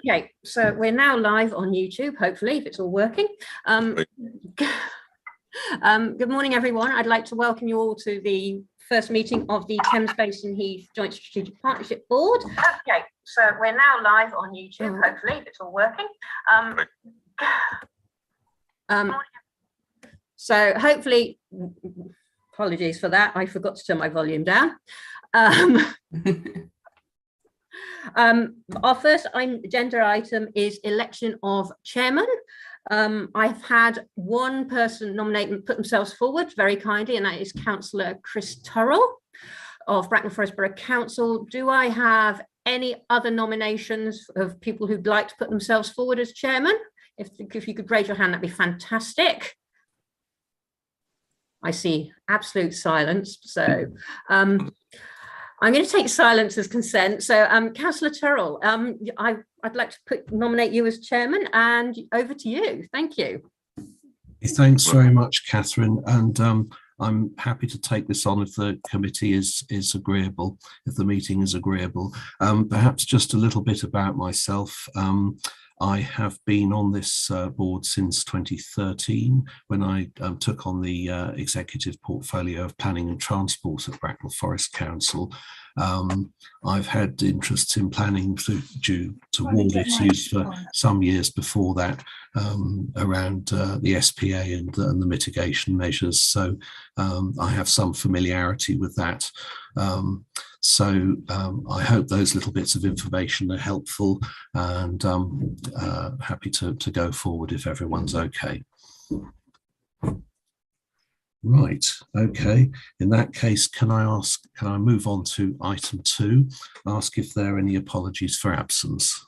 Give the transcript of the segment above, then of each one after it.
Okay, so we're now live on YouTube, hopefully, if it's all working. Good morning, everyone. I'd like to welcome you all to the first meeting of the Thames Basin Heath Joint Strategic Partnership Board. Okay, so we're now live on YouTube, hopefully, if it's all working. So hopefully, apologies for that, I forgot to turn my volume down. Our first agenda item is election of chairman. I've had one person nominate and put themselves forward very kindly, and that is Councillor Chris Turrell of Bracknell Forest Borough Council. Do I have any other nominations of people who'd like to put themselves forward as chairman? If you could raise your hand, that'd be fantastic. I see absolute silence. So I'm going to take silence as consent. So Councillor Turrell, I'd like to nominate you as chairman, and over to you. Thank you. Thanks very much, Catherine. And I'm happy to take this on if the committee is agreeable, if the meeting is agreeable. Perhaps just a little bit about myself. I have been on this board since 2013 when I took on the executive portfolio of planning and transport at Bracknell Forest Council. I've had interests in planning due to water issues for some years before that, around the SPA and the mitigation measures. So I have some familiarity with that. I hope those little bits of information are helpful, and happy to go forward if everyone's okay. Right, okay. In that case, can I move on to item 2, ask if there are any apologies for absence?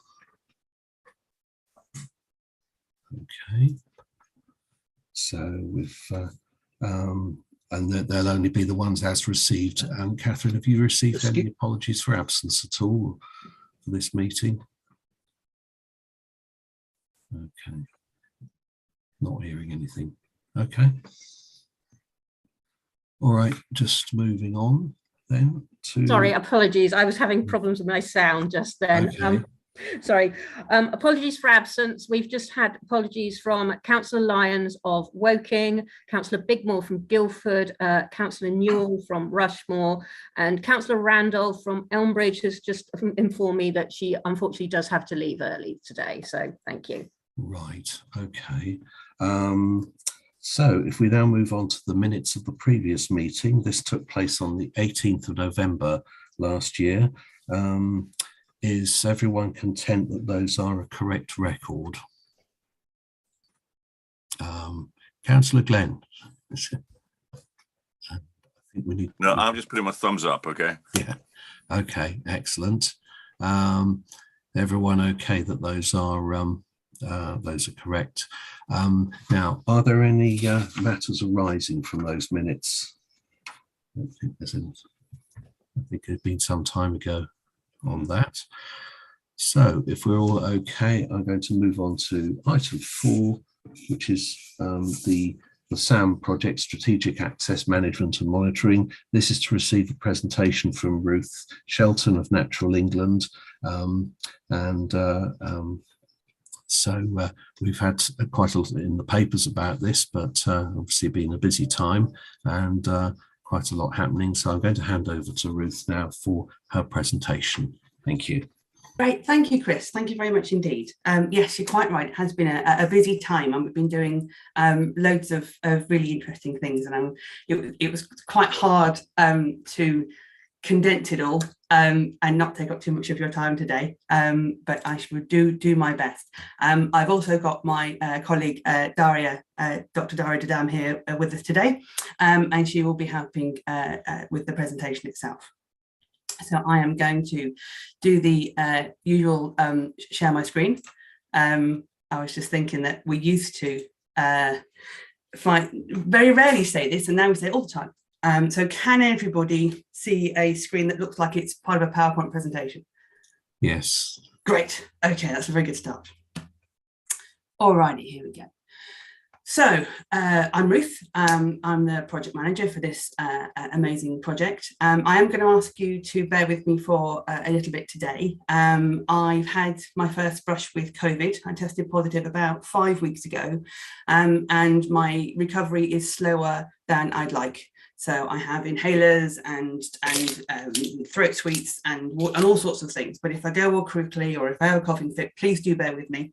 Okay. So we've and they'll only be the ones as received. Catherine, have you received any apologies for absence at all for this meeting? Okay. Not hearing anything. Okay. All right, just moving on then to... Sorry, apologies. I was having problems with my sound just then. Okay. Sorry, apologies for absence. We've just had apologies from Councillor Lyons of Woking, Councillor Bigmore from Guildford, Councillor Newell from Rushmore, and Councillor Randall from Elmbridge has just informed me that she unfortunately does have to leave early today. So thank you. Right, okay. So if we now move on to the minutes of the previous meeting, this took place on the 18th of November last year. Is everyone content that those are a correct record? Councillor Glenn. I think we need. No, I'm just putting my thumbs up. Okay. Yeah. Okay. Excellent. Everyone okay that those are correct? Now, are there any matters arising from those minutes? I don't think there's any. I think it had been some time ago on that. So if we're all okay, I'm going to move on to item 4, which is the SAM project, Strategic Access Management and Monitoring. This is to receive a presentation from Ruth Shelton of Natural England. So we've had quite a lot in the papers about this, but obviously been a busy time and quite a lot happening. So I'm going to hand over to Ruth now for her presentation. Thank you. Great, thank you, Chris. Thank you very much indeed. Yes, you're quite right. It has been a busy time, and we've been doing loads of really interesting things, and it was quite hard to condense it all and not take up too much of your time today, but I should do my best. I've also got my colleague Daria, Dr. Daria Dadam here with us today, and she will be helping with the presentation itself. So I am going to do the usual share my screen. I was just thinking that we used to very rarely say this, and now we say it all the time. So can everybody see a screen that looks like it's part of a PowerPoint presentation? Yes. Great. Okay, that's a very good start. All righty, here we go. So I'm Ruth. I'm the project manager for this amazing project. I am going to ask you to bear with me for a little bit today. I've had my first brush with COVID. I tested positive about 5 weeks ago, and my recovery is slower than I'd like. So I have inhalers and throat sweets and all sorts of things. But if I go all quickly or if I have a coughing fit, please do bear with me.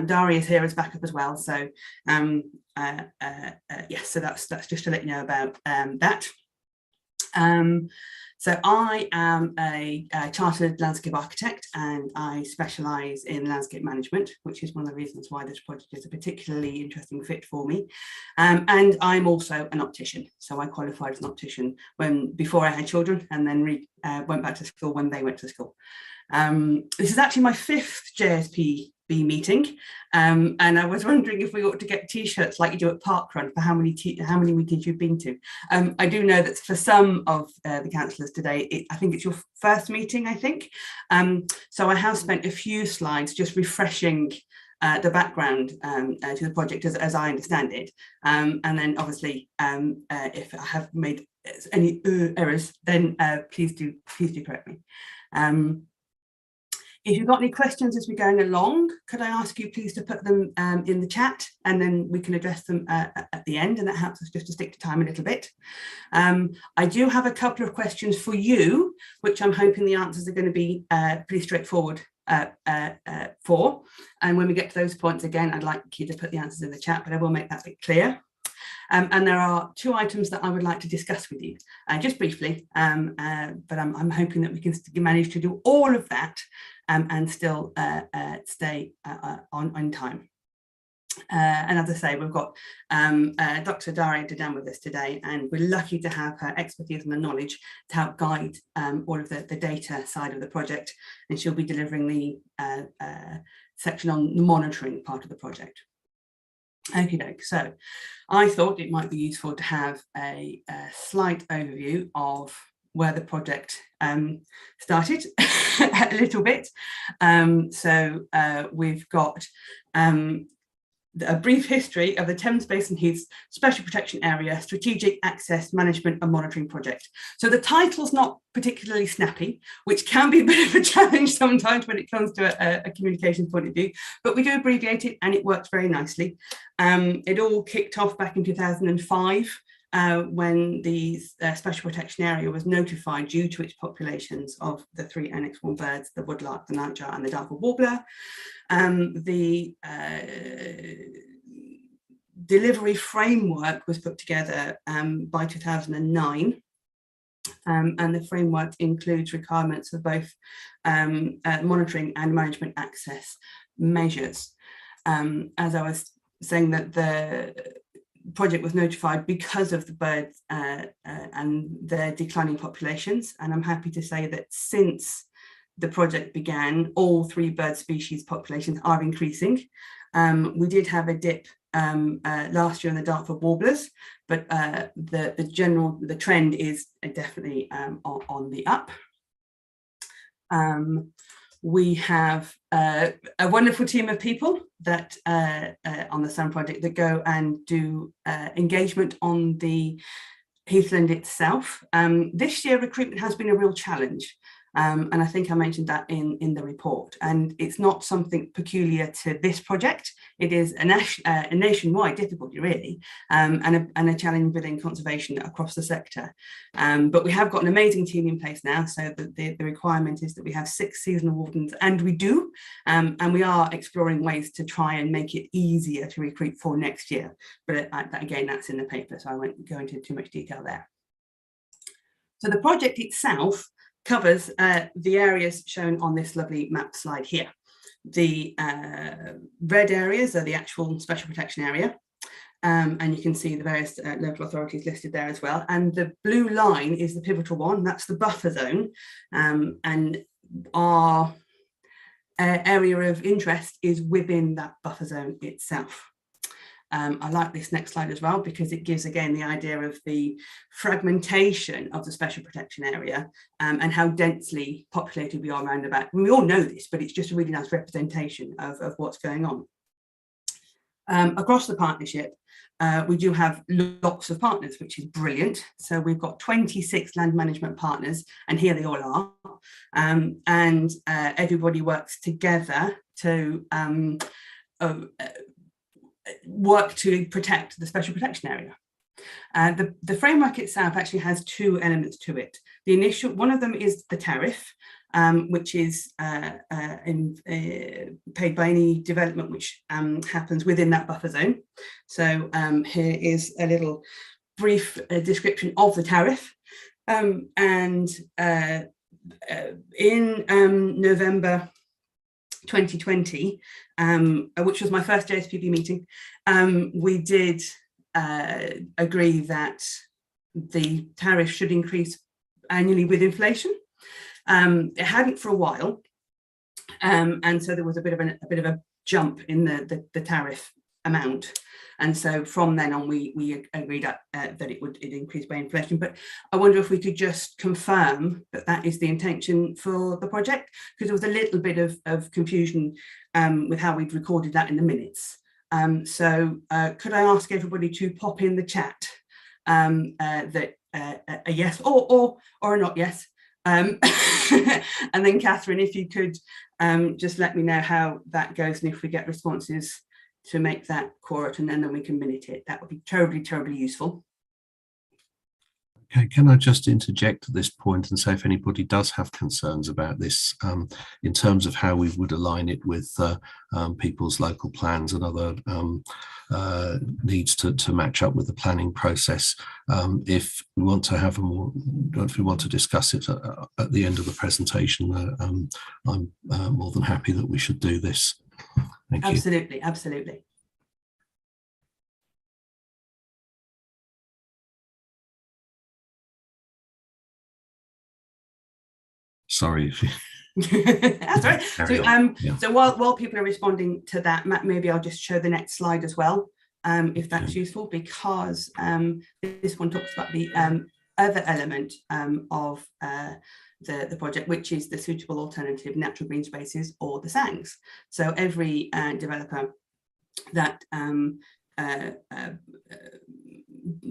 Dari is here as backup as well. So yes, so that's just to let you know about that. So I am a chartered landscape architect, and I specialise in landscape management, which is one of the reasons why this project is a particularly interesting fit for me. And I'm also an optician. So I qualified as an optician before I had children, and then went back to school when they went to school. This is actually my 5th JSPB meeting, and I was wondering if we ought to get T-shirts like you do at Parkrun for how many meetings you've been to. I do know that for some of the councillors today, I think it's your first meeting, I think. So I have spent a few slides just refreshing the background to the project as I understand it. And then obviously, if I have made any errors, then please do correct me. If you've got any questions as we're going along, could I ask you please to put them in the chat, and then we can address them at the end, and that helps us just to stick to time a little bit. I do have a couple of questions for you, which I'm hoping the answers are going to be pretty straightforward for. And when we get to those points again, I'd like you to put the answers in the chat, but I will make that bit clear. And there are 2 items that I would like to discuss with you, just briefly, but I'm hoping that we can manage to do all of that and still stay on time. And as I say, we've got Dr. Dari Dedan with us today, and we're lucky to have her expertise and the knowledge to help guide all of the data side of the project, and she'll be delivering the section on the monitoring part of the project. Okie doke. So I thought it might be useful to have a slight overview of where the project started a little bit. So we've got a brief history of the Thames Basin Heath Special Protection Area Strategic Access Management and Monitoring Project. So the title's not particularly snappy, which can be a bit of a challenge sometimes when it comes to a communication point of view, but we do abbreviate it and it works very nicely. It all kicked off back in 2005 when the Special Protection Area was notified due to its populations of the 3 Annex 1 birds, the woodlark, the nightjar and the Dartford warbler. The delivery framework was put together by 2009, and the framework includes requirements for both monitoring and management access measures. As I was saying, that the project was notified because of the birds and their declining populations, and I'm happy to say that since the project began, all 3 bird species populations are increasing. We did have a dip last year in the Dartford warblers, but the trend is definitely on the up. We have a wonderful team of people that on the Sun project that go and do engagement on the Heathland itself. This year recruitment has been a real challenge. And I think I mentioned that in the report, and it's not something peculiar to this project. It is a nationwide difficulty, really, and a challenge within conservation across the sector. But we have got an amazing team in place now, so the requirement is that we have 6 seasonal wardens, and we do, and we are exploring ways to try and make it easier to recruit for next year. But again, that's in the paper, so I won't go into too much detail there. So the project itself covers the areas shown on this lovely map slide here. The red areas are the actual special protection area, and you can see the various local authorities listed there as well. And the blue line is the pivotal one, that's the buffer zone, and our area of interest is within that buffer zone itself. I like this next slide as well, because it gives again the idea of the fragmentation of the special protection area and how densely populated we are around about. We all know this, but it's just a really nice representation of what's going on. Across the partnership, we do have lots of partners, which is brilliant. So we've got 26 land management partners, and here they all are. And everybody works together to work to protect the special protection area. The framework itself actually has two elements to it. The initial, one of them is the tariff, which is paid by any development which happens within that buffer zone. So here is a little brief description of the tariff. In November 2020, which was my first JSPB meeting, we did agree that the tariff should increase annually with inflation. It hadn't for a while, and so there was a bit of a jump in the tariff amount, and so from then on we agreed that it increase by inflation. But I wonder if we could just confirm that that is the intention for the project, because there was a little bit of confusion with how we'd recorded that in the minutes. So could I ask everybody to pop in the chat that a yes or a not yes, and then Catherine, if you could just let me know how that goes, and if we get responses to make that quote, and then we can minute it, that would be terribly useful. Okay, can I just interject at this point and say, if anybody does have concerns about this, in terms of how we would align it with people's local plans and other needs to match up with the planning process, if we want to have if we want to discuss it at the end of the presentation, I'm more than happy that we should do this. Thank you. Absolutely. Sorry. That's right. So, yeah. So while people are responding to that, Matt, maybe I'll just show the next slide as well, if that's useful, because this one talks about the other element of the project, which is the suitable alternative natural green spaces, or the SANGs. So every developer that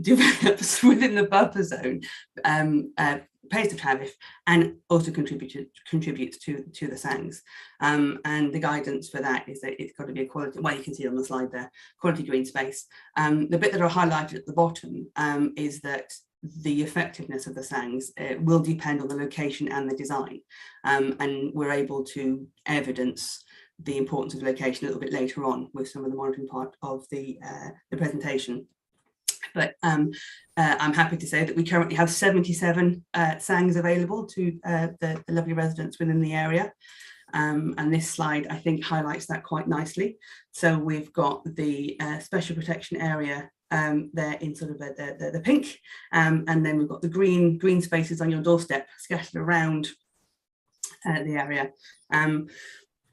develops within the buffer zone pays the tariff and also contributes to the SANGs. And the guidance for that is that it's got to be a quality, well, you can see on the slide there, quality green space. The bit that are highlighted at the bottom is that the effectiveness of the SANGs will depend on the location and the design. And we're able to evidence the importance of location a little bit later on with some of the monitoring part of the presentation. But I'm happy to say that we currently have 77 SANGs available to the lovely residents within the area. And this slide, I think, highlights that quite nicely. So we've got the special protection area there in sort of the pink, and then we've got the green spaces on your doorstep scattered around the area.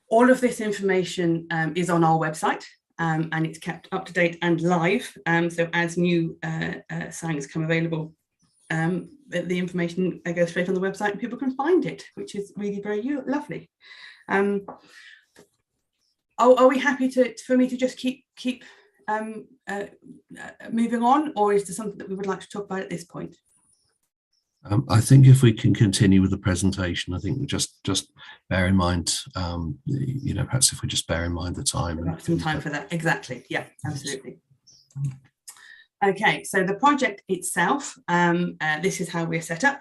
All of this information is on our website. And it's kept up to date and live. So as new SANGs come available, the information goes straight on the website and people can find it, which is really very lovely. Are we happy for me to just keep moving on, or is there something that we would like to talk about at this point? I think if we can continue with the presentation, I think we just bear in mind, perhaps if we just bear in mind the time. We'll have some time for that. Exactly. Yeah, absolutely. Okay, so the project itself, this is how we're set up.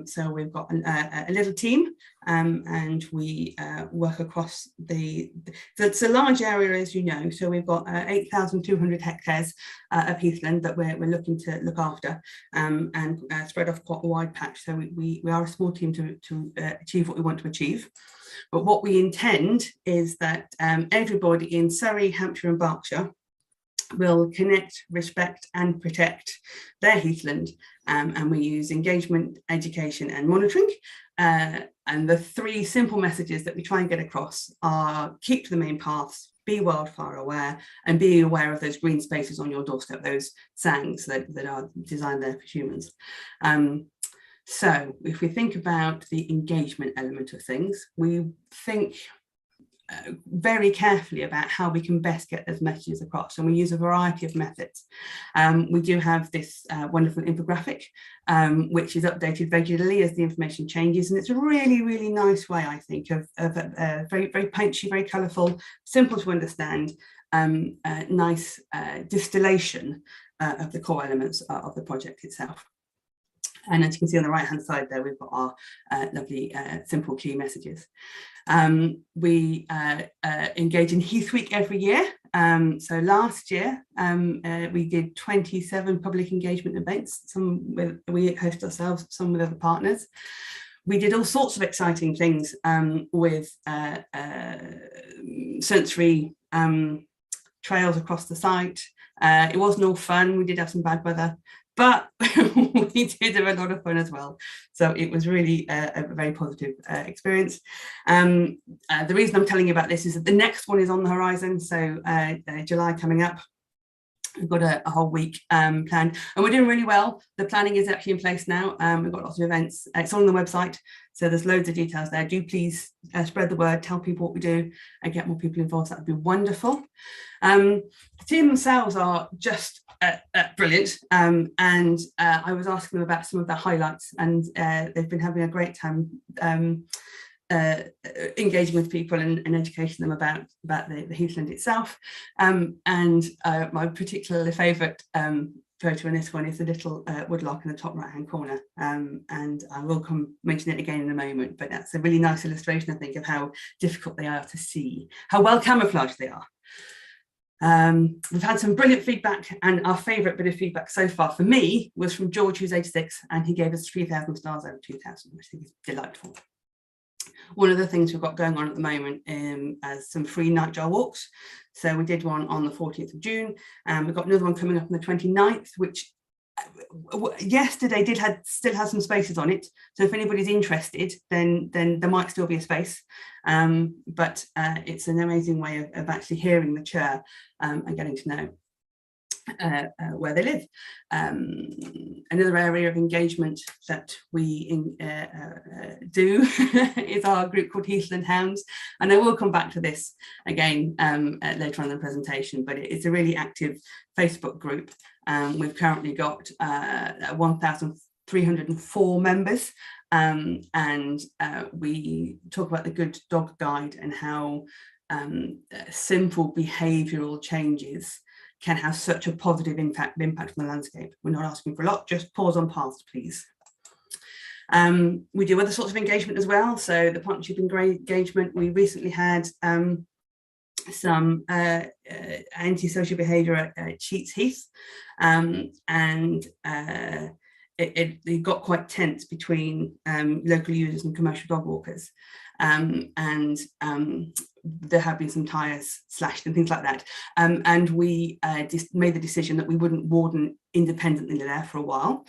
So we've got a little team, and we work across it's a large area, as you know. So we've got 8,200 hectares of heathland that we're looking to look after, and spread off quite a wide patch. So we are a small team to achieve what we want to achieve. But what we intend is that everybody in Surrey, Hampshire and Berkshire will connect, respect and protect their heathland, and we use engagement, education and monitoring, and the three simple messages that we try and get across are: keep to the main paths, be wildfire aware, and being aware of those green spaces on your doorstep, those SANGs that are designed there for humans. So if we think about the engagement element of things, we think very carefully about how we can best get those messages across, and we use a variety of methods. We do have this wonderful infographic which is updated regularly as the information changes, and it's a really, really nice way, I think, of very, very punchy, very colourful, simple to understand, nice distillation of the core elements of the project itself. And as you can see on the right hand side there, we've got our lovely simple key messages. We engage in Heath Week every year. So last year we did 27 public engagement events. Some we host ourselves, some with other partners. We did all sorts of exciting things with sensory trails across the site. It wasn't all fun. We did have some bad weather, but we did have a lot of fun as well. So it was really a very positive experience. The reason I'm telling you about this is that the next one is on the horizon. So July coming up. We've got a whole week planned, and we're doing really well. The planning is actually in place now. We've got lots of events. It's on the website, so there's loads of details there. Do please spread the word, tell people what we do, and get more people involved. That would be wonderful. The team themselves are just brilliant, and I was asking them about some of their highlights, and they've been having a great time engaging with people and educating them about the heathland itself. And my particularly favourite photo in this one is the little woodlark in the top right hand corner, and I will mention it again in a moment, but that's a really nice illustration, I think, of how difficult they are to see, how well camouflaged they are. We've had some brilliant feedback, and our favourite bit of feedback so far for me was from George, who's 86, and he gave us 3,000 stars out of 2,000, which I think is delightful. One of the things we've got going on at the moment is some free nightjar walks. So we did one on the 14th of June, and we've got another one coming up on the 29th, which yesterday still has some spaces on it. So if anybody's interested, then there might still be a space. But it's an amazing way of actually hearing the churr and getting to know where they live. Another area of engagement that we do is our group called Heathland Hounds, and I will come back to this again later on in the presentation, but it's a really active Facebook group. We've currently got 1,304 members, and we talk about the Good Dog Guide and how simple behavioural changes can have such a positive impact on the landscape. We're not asking for a lot, just pause on paths, please. We do other sorts of engagement as well. So the partnership engagement, we recently had some antisocial behaviour at Sheets Heath, and it got quite tense between local users and commercial dog walkers, and there have been some tyres slashed and things like that, and we just made the decision that we wouldn't warden independently there for a while,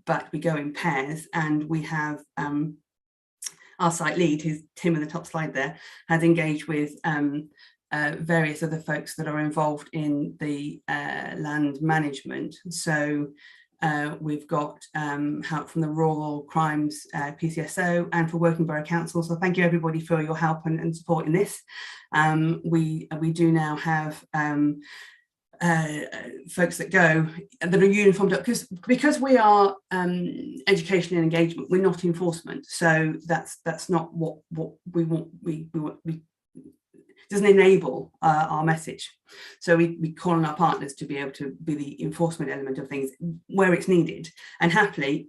but we go in pairs, and we have our site lead, who's Tim in the top slide there, has engaged with various other folks that are involved in the land management. So we've got help from the Rural Crimes PCSO and for Working Borough Council. So thank you everybody for your help and support in this. We do now have folks that are uniformed up, because we are education and engagement. We're not enforcement, so that's not what we want. We doesn't enable our message. So we call on our partners to be able to be the enforcement element of things where it's needed. And happily,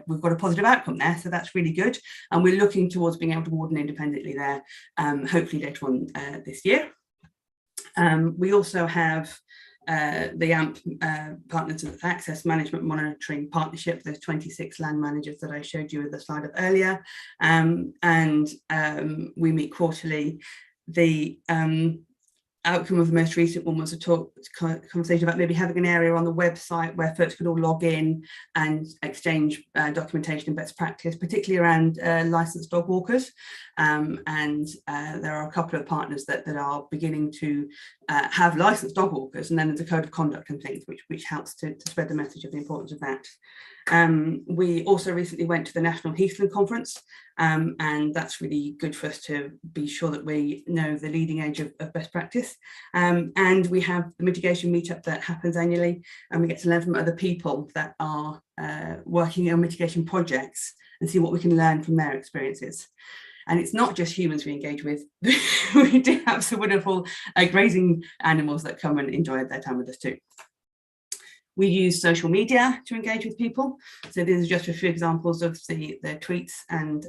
we've got a positive outcome there, so that's really good. And we're looking towards being able to warden independently there, hopefully later on this year. We also have the AMP Partners of Access Management Monitoring Partnership, those 26 land managers that I showed you with the slide of earlier. And we meet quarterly. The outcome of the most recent one was a conversation about maybe having an area on the website where folks could all log in and exchange documentation and best practice, particularly around licensed dog walkers. And there are a couple of partners that are beginning to have licensed dog walkers, and then there's a code of conduct and things which helps to spread the message of the importance of that. We also recently went to the National Heathland Conference, and that's really good for us to be sure that we know the leading edge of best practice. And we have the Mitigation Meetup that happens annually, and we get to learn from other people that are working on mitigation projects and see what we can learn from their experiences. And it's not just humans we engage with. We do have some wonderful grazing animals that come and enjoy their time with us too. We use social media to engage with people. So these are just a few examples of the tweets and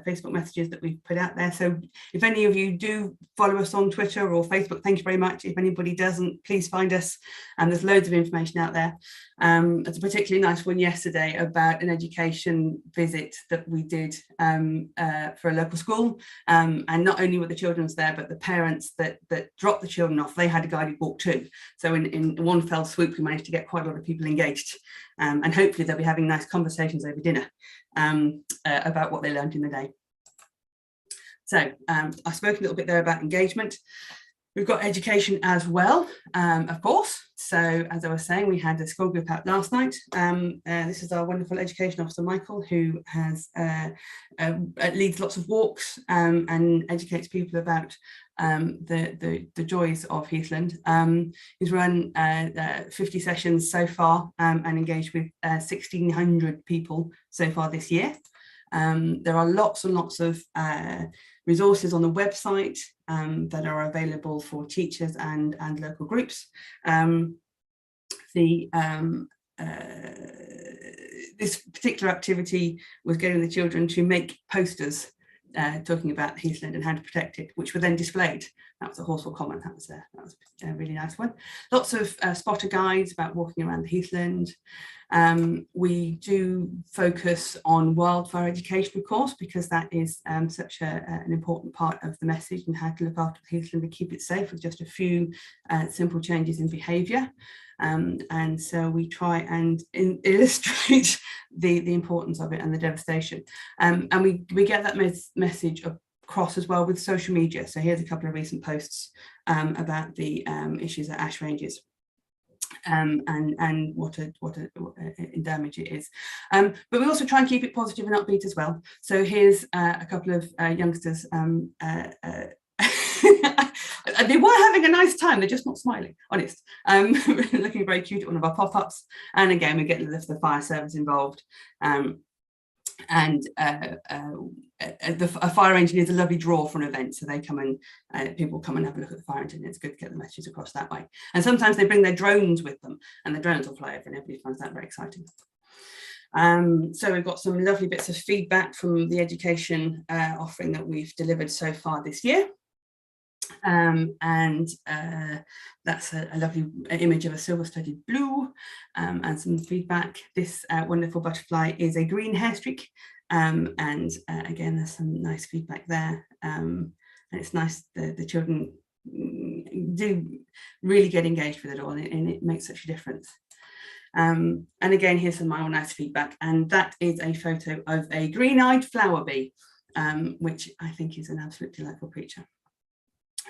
Facebook messages that we've put out there. So if any of you do follow us on Twitter or Facebook, thank you very much. If anybody doesn't, please find us. And there's loads of information out there. It's a particularly nice one yesterday about an education visit that we did for a local school. And not only were the children there, but the parents that dropped the children off, they had a guided walk too. So in one fell swoop, we managed to get quite a lot of people engaged, and hopefully they'll be having nice conversations over dinner about what they learned in the day. So I spoke a little bit there about engagement. We've got education as well, of course. So as I was saying, we had a school group out last night. This is our wonderful education officer, Michael, who has leads lots of walks and educates people about the joys of Heathland. He's run 50 sessions so far and engaged with 1,600 people so far this year. There are lots and lots of resources on the website that are available for teachers and local groups. This particular activity was getting the children to make posters talking about Heathland and how to protect it, which were then displayed. That was a Horseful Common. That was a really nice one. Lots of spotter guides about walking around the Heathland. We do focus on wildfire education, of course, because that is such an important part of the message, and how to look after the Heathland and keep it safe with just a few simple changes in behaviour. And so we try and illustrate the importance of it and the devastation. And we get that message across as well with social media. So here's a couple of recent posts about the issues at Ash Ranges. And what a damage it is, but we also try and keep it positive and upbeat as well. So here's a couple of youngsters. They were having a nice time, they're just not smiling, honest. Looking very cute at one of our pop-ups, and again we get the fire service involved. A fire engine is a lovely draw for an event, so they come and people come and have a look at the fire engine. It's good to get the messages across that way. And sometimes they bring their drones with them, and the drones will fly over, and everybody finds that very exciting. So we've got some lovely bits of feedback from the education offering that we've delivered so far this year. That's a lovely image of a silver-studded blue, and some feedback. This wonderful butterfly is a green hairstreak, and again there's some nice feedback there, and it's nice the children do really get engaged with it all, and it makes such a difference. And again, here's some more nice feedback, and that is a photo of a green-eyed flower bee, which I think is an absolutely delightful creature.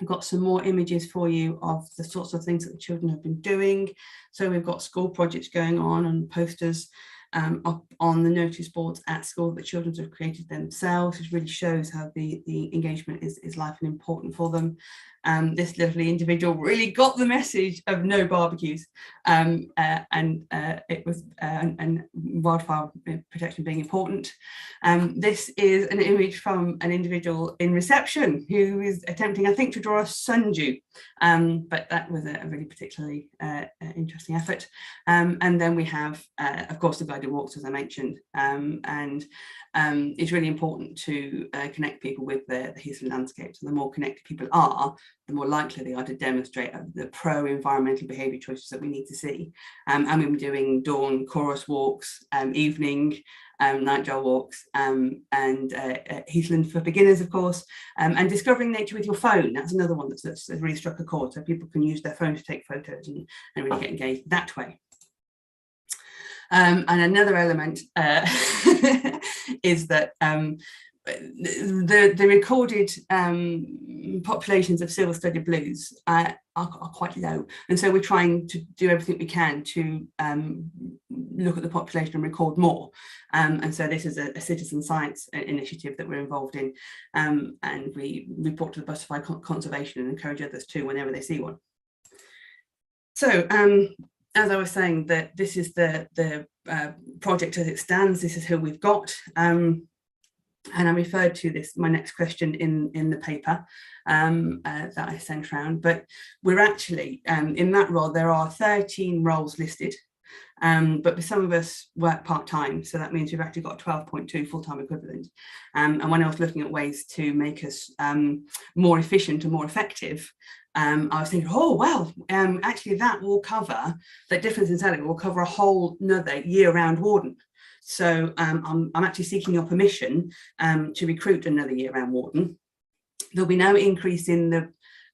I've got some more images for you of the sorts of things that the children have been doing. So we've got school projects going on and posters up on the notice boards at school that children have created themselves, which really shows how the engagement is life and important for them. This lovely individual really got the message of no barbecues, and it was and wildfire protection being important. This is an image from an individual in reception who is attempting, I think, to draw a sundew, but that was a really particularly interesting effort. And then we have, of course, the guided walks, as I mentioned, and it's really important to connect people with the Heathland landscapes. And the more connected people are, the more likely they are to demonstrate the pro-environmental behaviour choices that we need to see. And we've been doing dawn chorus walks, evening nightjar walks, and Heathland for beginners, of course, and discovering nature with your phone. That's another one that's really struck a chord, so people can use their phone to take photos and really get engaged that way. And another element is that the recorded populations of silver-studded blues are quite low, and so we're trying to do everything we can to look at the population and record more. And so this is a citizen science initiative that we're involved in, and we report to the butterfly conservation and encourage others too whenever they see one. So as I was saying, that this is the project as it stands. This is who we've got. And I referred to this, my next question, in the paper that I sent around. But we're actually, in that role, there are 13 roles listed, but some of us work part-time. So that means we've actually got 12.2 full-time equivalent. And when I was looking at ways to make us more efficient and more effective, I was thinking, oh, well, actually that will cover, that difference in salary will cover a whole another year-round warden. So I'm actually seeking your permission to recruit another year-round warden. There'll be no increase in the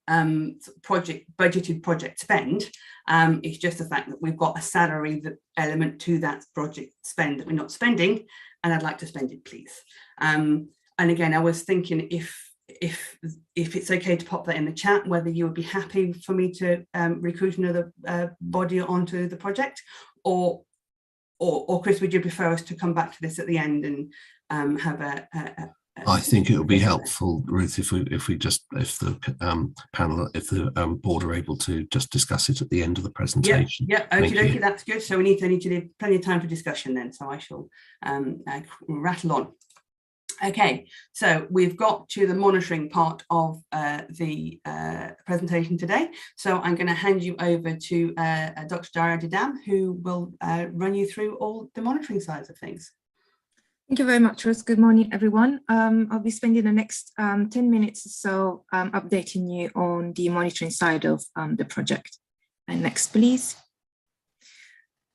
budgeted project spend. It's just the fact that we've got a salary element to that project spend that we're not spending, and I'd like to spend it, please. And again, I was thinking if it's okay to pop that in the chat, whether you would be happy for me to recruit another body onto the project, or Chris, would you prefer us to come back to this at the end and have a I think it would be helpful, Ruth, if the panel, if the board are able to just discuss it at the end of the presentation. Yeah, okay, that's good. So we need to leave plenty of time for discussion then. So I shall rattle on. Okay, so we've got to the monitoring part of the presentation today. So I'm going to hand you over to Dr. Dara Didam, who will run you through all the monitoring sides of things. Thank you very much, Ruth. Good morning, everyone. I'll be spending the next 10 minutes or so updating you on the monitoring side of the project. And next, please.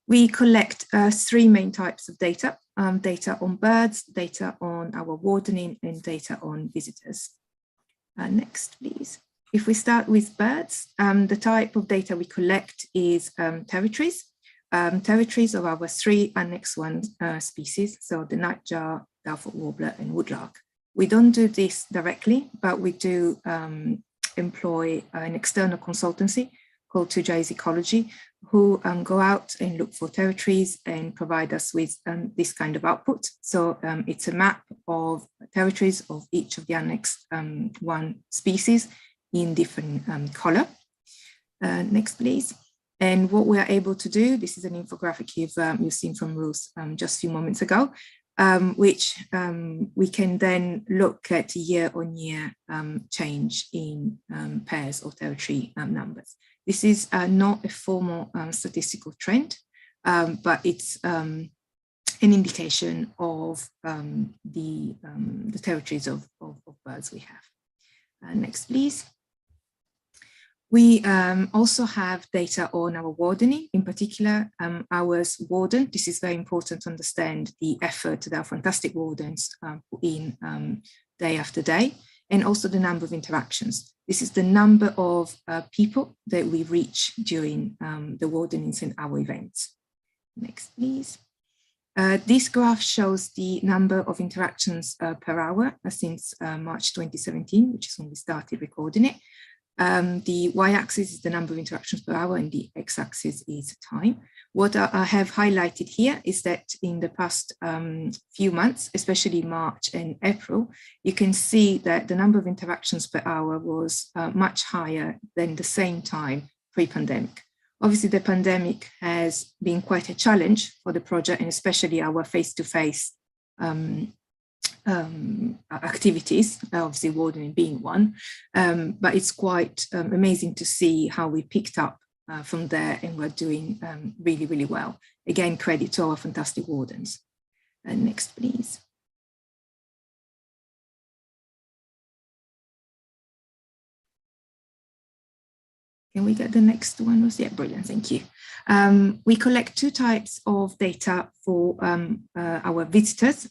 We collect 3 main types of data. Data on birds, data on our wardening, and data on visitors. Next, please. If we start with birds, the type of data we collect is territories. Territories of our 3 Annex 1 species, so the nightjar, Dartford warbler, and woodlark. We don't do this directly, but we do employ an external consultancy called 2J's Ecology, who go out and look for territories and provide us with this kind of output. So it's a map of territories of each of the Annex 1 species in different color. Next, please. And what we are able to do, this is an infographic you've seen from Ruth just a few moments ago, which we can then look at year-on-year change in pairs or territory numbers. This is not a formal statistical trend, but it's an indication of the territories of birds we have. Next, please. We also have data on our wardening, in particular ours warden. This is very important to understand the effort that our fantastic wardens put in day after day, and also the number of interactions. This is the number of people that we reach during the wardenings and our events. Next, please. This graph shows the number of interactions per hour since March 2017, which is when we started recording it. The y-axis is the number of interactions per hour and the x-axis is time. What I have highlighted here is that in the past few months, especially March and April, you can see that the number of interactions per hour was much higher than the same time pre-pandemic. Obviously, the pandemic has been quite a challenge for the project, and especially our face-to-face activities, obviously wardening being one, but it's quite amazing to see how we picked up from there, and we're doing really, really well. Again, credit to our fantastic wardens. And next, please. Can we get the next one? Yeah, brilliant, thank you. We collect 2 types of data for our visitors,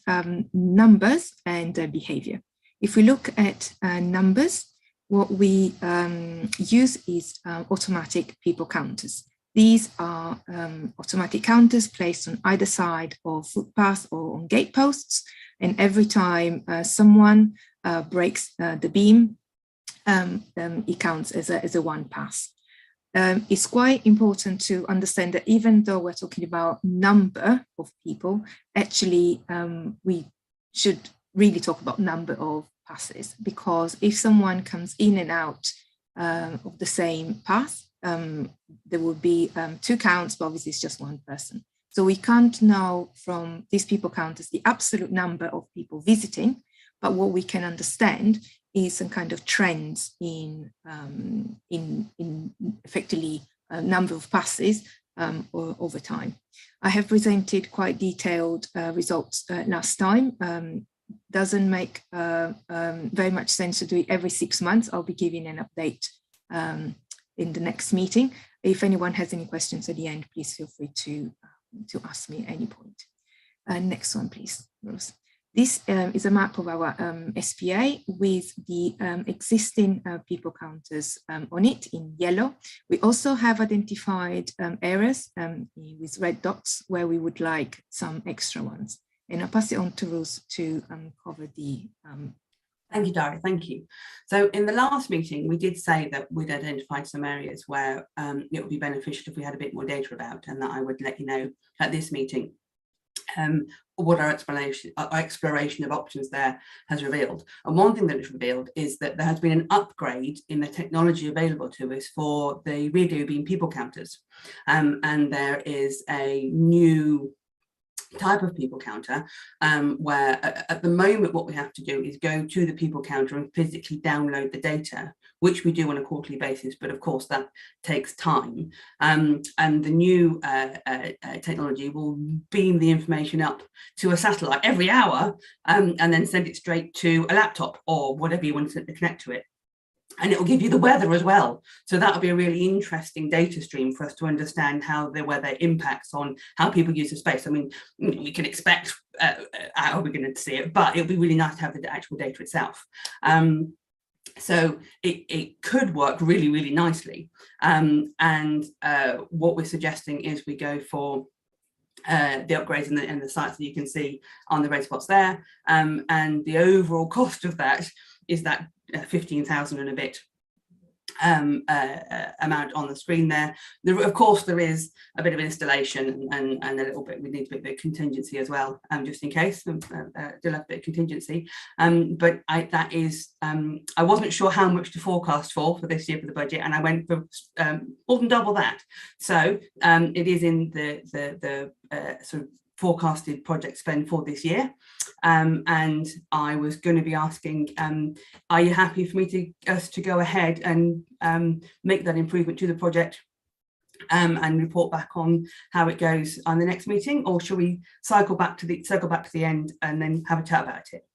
numbers and behavior. If we look at numbers, what we use is automatic people counters. These are automatic counters placed on either side of footpaths or on gateposts, And every time someone breaks the beam, it counts as a one pass. It's quite important to understand that even though we're talking about number of people, actually we should really talk about number of passes, because if someone comes in and out of the same path, there will be 2 counts, but obviously it's just one person. So we can't know from these people counters the absolute number of people visiting, but what we can understand is some kind of trends in effectively a number of passes over time. I have presented quite detailed results last time. Doesn't make very much sense to do it every 6 months. I'll be giving an update in the next meeting. If anyone has any questions at the end, please feel free to ask me at any point. Next one, please, Rose. This is a map of our SPA with the existing people counters on it in yellow. We also have identified areas with red dots where we would like some extra ones. And I'll pass it on to Rose to cover the... Thank you, Daria, thank you. So in the last meeting, we did say that we'd identified some areas where it would be beneficial if we had a bit more data about, and that I would let you know at this meeting what our exploration of options there has revealed. And one thing that it's revealed is that there has been an upgrade in the technology available to us for the radio beam people counters. And there is a new type of people counter where at the moment what we have to do is go to the people counter and physically download the data, which we do on a quarterly basis, but of course that takes time. And the new technology will beam the information up to a satellite every hour and then send it straight to a laptop or whatever you want to connect to it. And it will give you the weather as well. So that'll be a really interesting data stream for us to understand how the weather impacts on how people use the space. I mean, we can expect how we're going to see it, but it'll be really nice to have the actual data itself. So it could work really, really nicely. And what we're suggesting is we go for the upgrades and the sites that you can see on the red spots there. And the overall cost of that is that 15,000 and a bit amount on the screen there. Of course, there is a bit of installation and a little bit, we need a bit of contingency as well, just in case, still have a bit of contingency. But I wasn't sure how much to forecast for this year for the budget, and I went for more than double that. So it is in the sort of forecasted project spend for this year. And I was going to be asking, are you happy for me to go ahead and make that improvement to the project and report back on how it goes on the next meeting, or shall we circle back to the end and then have a chat about it?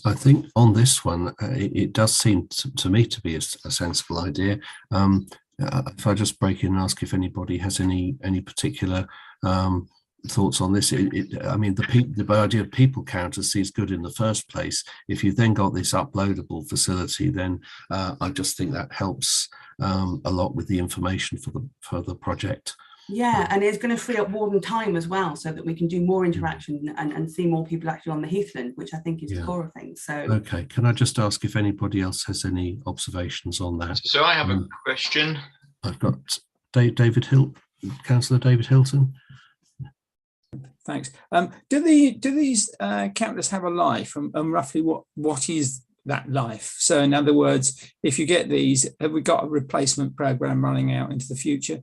I think on this one, it does seem to me to be a sensible idea. If I just break in and ask if anybody has any particular thoughts on this. I mean, the idea of people counters is good in the first place. If you've then got this uploadable facility, then I just think that helps a lot with the information for the project. Yeah, and it's going to free up warden time as well, so that we can do more interaction and see more people actually on the Heathland, which I think is the core of things. So okay, can I just ask if anybody else has any observations on that? So I have a question. I've got David Hilton, Councillor David Hilton. Thanks. Do these counters have a life, and roughly what is that life? So in other words, if you get these, have we got a replacement program running out into the future?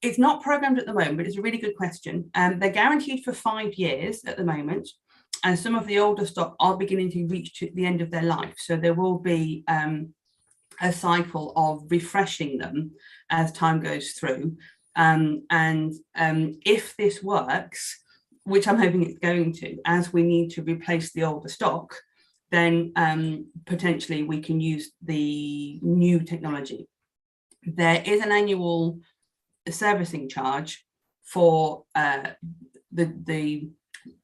It's not programmed at the moment, but it's a really good question. They're guaranteed for 5 years at the moment, and some of the older stock are beginning to reach the end of their life. So there will be a cycle of refreshing them as time goes through. If this works, which I'm hoping it's going to, as we need to replace the older stock, then potentially we can use the new technology. There is an annual servicing charge for the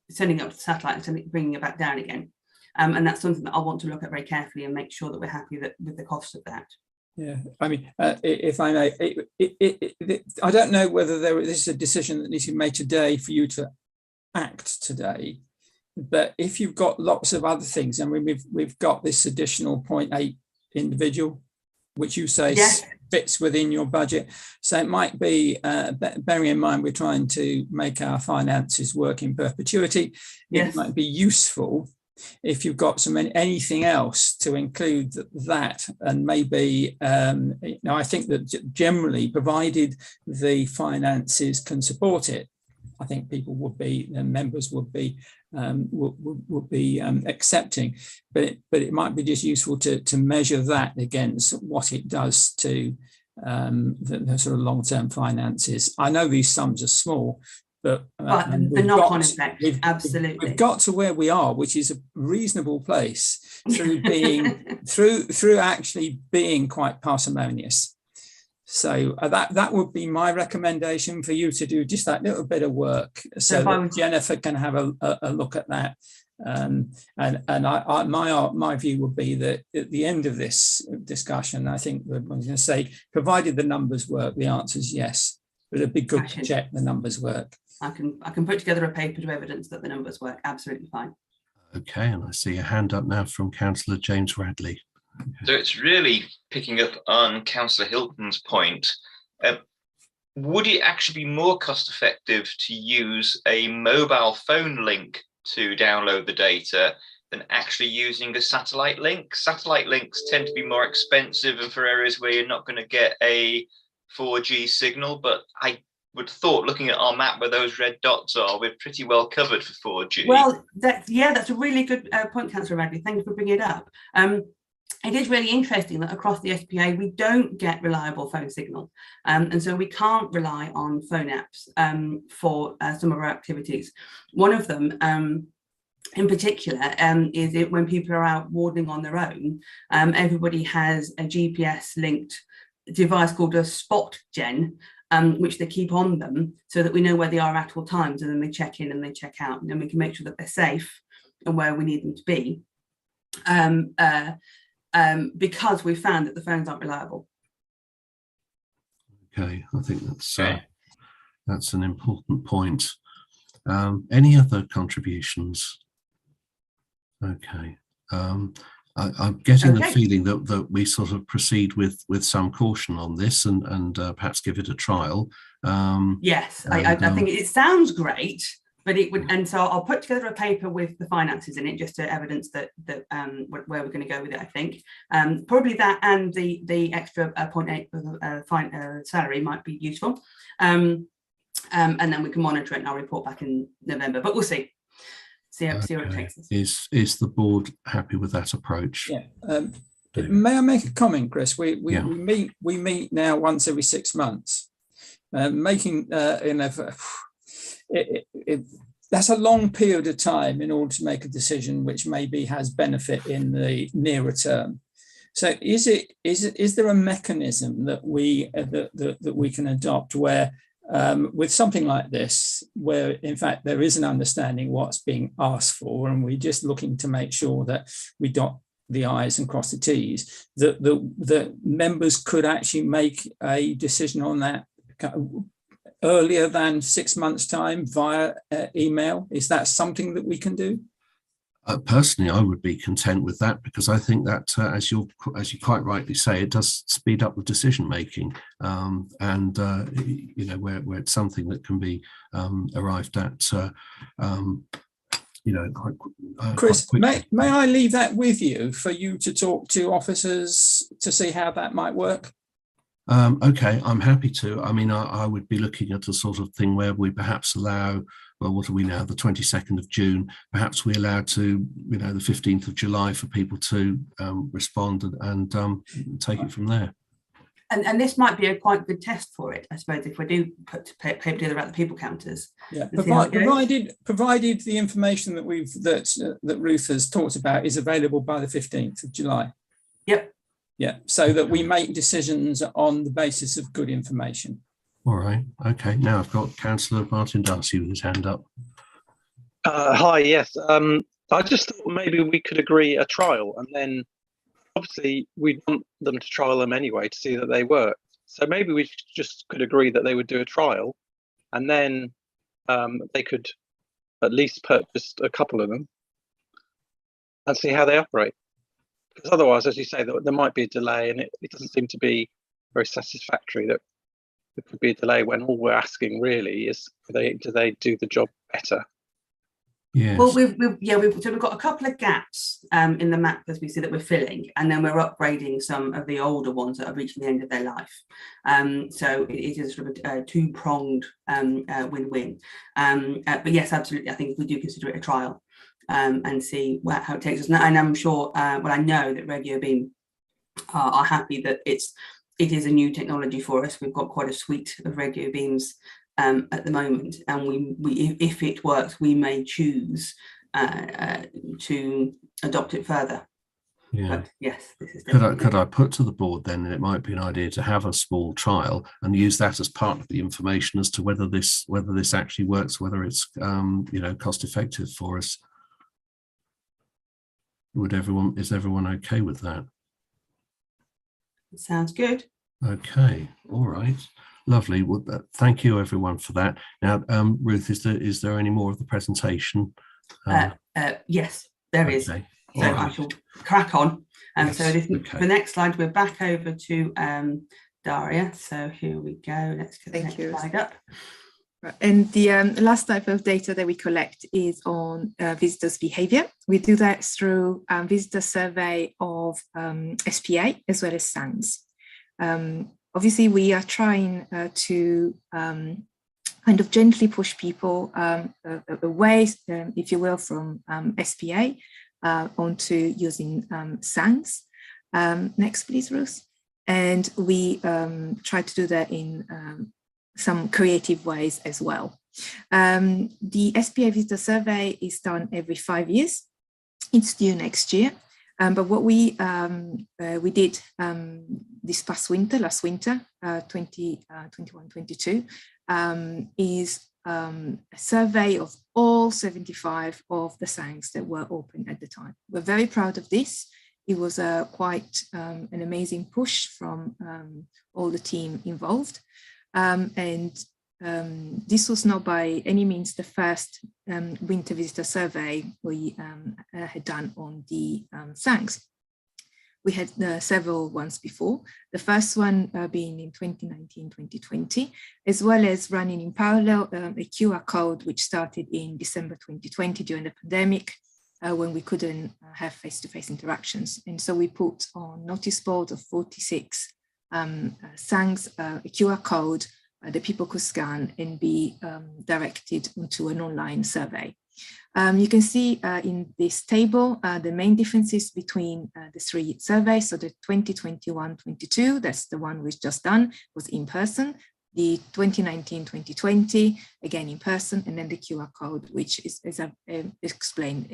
sending up to the satellite and bringing it back down again. And that's something that I'll want to look at very carefully and make sure that we're happy with the cost of that. Yeah, I mean, if I may, I don't know whether this is a decision that needs to be made today for you to act today. But if you've got lots of other things, I mean, we've got this additional 0.8 individual, which you say fits within your budget. So it might be, bearing in mind we're trying to make our finances work in perpetuity, it might be useful if you've got anything else to include that, and maybe I think that generally, provided the finances can support it, I think people would be, members would be accepting, but it might be just useful to measure that against what it does to the sort of long-term finances. I know these sums are small, but the knock-on effect, absolutely. We've got to where we are, which is a reasonable place through being through actually being quite parsimonious. So that would be my recommendation for you to do, just that little bit of work, so that Jennifer can have a look at that. My view would be that at the end of this discussion, I think we're going to say, provided the numbers work, the answer is yes. But it'd be good to check the numbers work. I can put together a paper to evidence that the numbers work. Absolutely fine. Okay, and I see a hand up now from Councillor James Radley. So it's really picking up on Councillor Hilton's point. Would it actually be more cost effective to use a mobile phone link to download the data than actually using a satellite link? Satellite links tend to be more expensive and for areas where you're not going to get a 4G signal, but I would have thought, looking at our map where those red dots are, we're pretty well covered for 4G. Well, that's a really good point, Councillor Radley. Thank you for bringing it up. It is really interesting that across the SPA, we don't get reliable phone signal. And so we can't rely on phone apps for some of our activities. One of them in particular is it when people are out wardening on their own, everybody has a GPS linked device called a spot gen, which they keep on them so that we know where they are at all times, and then they check in and they check out, and then we can make sure that they're safe and where we need them to be. Because we found that the phones aren't reliable. Okay, I think that's an important point. Any other contributions? Okay, I'm getting the feeling that we sort of proceed with some caution on this and perhaps give it a trial. Yes, I think it sounds great. But it would, and so I'll put together a paper with the finances in it, just to evidence that where we're going to go with it. I think probably that and the extra 0.8 salary might be useful, and then we can monitor it and I'll report back in November. But we'll see where it takes us. Is the board happy with that approach? Yeah. May I make a comment, Chris? We meet now once every 6 months, that's a long period of time in order to make a decision which maybe has benefit in the nearer term. So is there a mechanism that we can adopt where with something like this, where in fact there is an understanding what's being asked for, and we're just looking to make sure that we dot the I's and cross the T's, that the members could actually make a decision on that earlier than 6 months' time via email? Is that something that we can do? Personally, I would be content with that, because I think that, as you quite rightly say, it does speed up the decision making, and where it's something that can be arrived at. Chris, may I leave that with you for you to talk to officers to see how that might work? Okay, I'm happy to. I mean, I would be looking at a sort of thing where we perhaps allow, well, what are we now, the 22nd of June, perhaps we allow to, the 15th of July for people to respond and take it from there. And this might be a quite good test for it, I suppose, if we do put paper together about the people counters. Yeah, provided the information that that Ruth has talked about is available by the 15th of July. Yep. Yeah, so that we make decisions on the basis of good information. All right. Okay. Now I've got Councillor Martin Darcy with his hand up. Hi. Yes. I just thought maybe we could agree a trial, and then obviously we want them to trial them anyway to see that they work. So maybe we just could agree that they would do a trial, and then they could at least purchase a couple of them and see how they operate. Because otherwise, as you say, there might be a delay, and it doesn't seem to be very satisfactory that there could be a delay when all we're asking really is, do they do the job better? Yes. Well, we've got a couple of gaps in the map, as we see, that we're filling, and then we're upgrading some of the older ones that are reaching the end of their life. So it is sort of a two-pronged win-win. But yes, absolutely, I think we do consider it a trial and see how it takes us. And I'm sure, well, I know that Radio Beam are happy that it is a new technology for us. We've got quite a suite of radio beams at the moment, and we if it works, we may choose to adopt it further. Yeah. But yes, this is Could I put to the board then that it might be an idea to have a small trial and use that as part of the information as to whether this actually works, whether it's cost effective for us. Is everyone okay with that? Sounds good. Okay, all right, lovely. Well, thank you everyone for that. Now, Ruth, is there any more of the presentation? Yes, there is. Okay. So Right. I shall crack on. Yes, So the next slide, we're back over to Daria. So here we go. Let's get the next slide up. And the last type of data that we collect is on visitors' behavior. We do that through visitor survey of SPA as well as SANS. Obviously, we are trying to kind of gently push people away, if you will, from SPA onto using SANS. Next, please, Ruth. And we try to do that in some creative ways as well. The SPA visitor survey is done every 5 years. It's due next year. But what we did this past winter, last winter, 2021-22, is a survey of all 75 of the SANGs that were open at the time. We're very proud of this. It was quite an amazing push from all the team involved. This was not by any means the first winter visitor survey we had done on the SANGs. We had several ones before, the first one being in 2019-2020, as well as running in parallel a QR code which started in December 2020 during the pandemic, when we couldn't have face-to-face interactions. And so we put on notice boards of 46 SANGs, a QR code that people could scan and be directed into an online survey. You can see in this table the main differences between the three surveys. So the 2021-22, that's the one we've just done, was in person. The 2019-2020, again in person, and then the QR code, which is, as I've explained,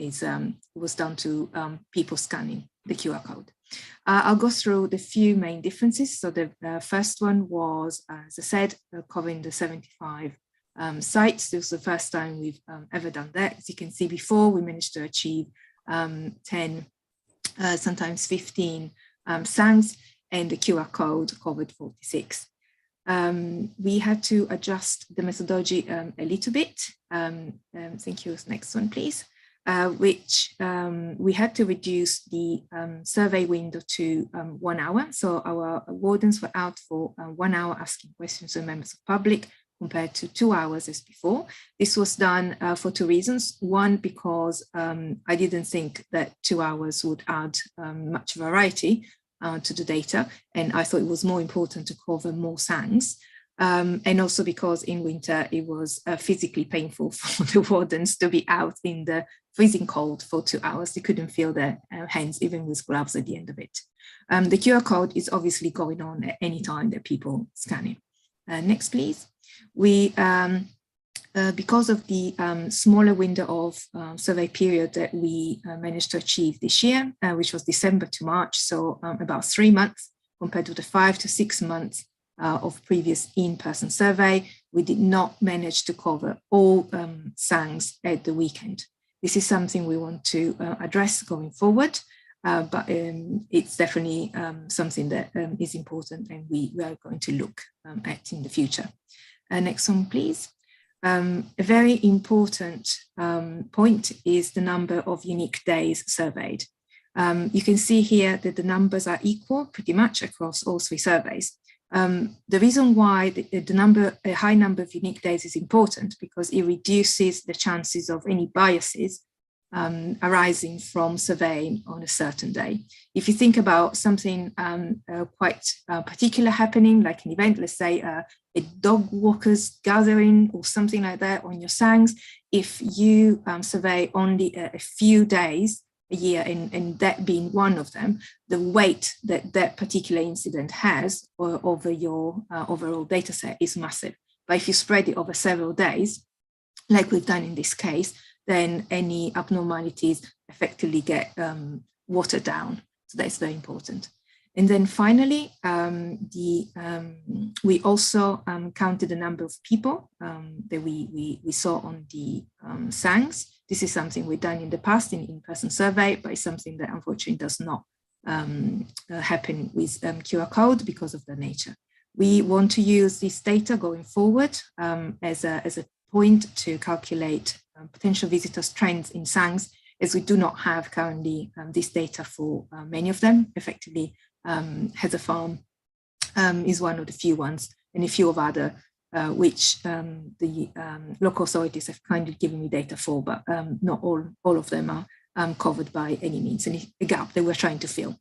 was done to people scanning the QR code. I'll go through the few main differences. So the first one was, as I said, covering the 75 sites. This was the first time we've ever done that. As you can see before, we managed to achieve 10, sometimes 15 SANGs, and the QR code covered 46. We had to adjust the methodology a little bit. Thank you. Next one, please. Which we had to reduce the survey window to 1 hour. So our wardens were out for 1 hour asking questions to members of public, compared to 2 hours as before. This was done for two reasons. One, because I didn't think that 2 hours would add much variety to the data, and I thought it was more important to cover more SANGs. And also because in winter it was physically painful for the wardens to be out in the freezing cold for 2 hours. They couldn't feel their hands, even with gloves at the end of it. The QR code is obviously going on at any time that people scan it. Next, please. We, because of the smaller window of survey period that we managed to achieve this year, which was December to March, so about 3 months compared to the 5 to 6 months of previous in-person survey, we did not manage to cover all SANGs at the weekend. This is something we want to address going forward, but it's definitely something that is important and we are going to look at in the future. Next one, please. A very important point is the number of unique days surveyed. You can see here that the numbers are equal pretty much across all 3 surveys. The reason why a high number of unique days is important because it reduces the chances of any biases arising from surveying on a certain day. If you think about something quite particular happening, like an event, let's say a dog walkers gathering or something like that on your SANGs, if you survey only a few days a year, and that being one of them, the weight that that particular incident has over your overall data set is massive. But if you spread it over several days, like we've done in this case, then any abnormalities effectively get watered down. So that's very important. And then finally, we also counted the number of people that we saw on the SANGs. This is something we've done in the past in in-person survey, but it's something that unfortunately does not happen with QR code because of the nature. We want to use this data going forward as a point to calculate potential visitors trends in SANGs, as we do not have currently this data for many of them. Effectively, Heather Farm is one of the few ones, and a few of other which the local authorities have kindly given me data for, but not all of them are covered by any means, and a gap that we're trying to fill.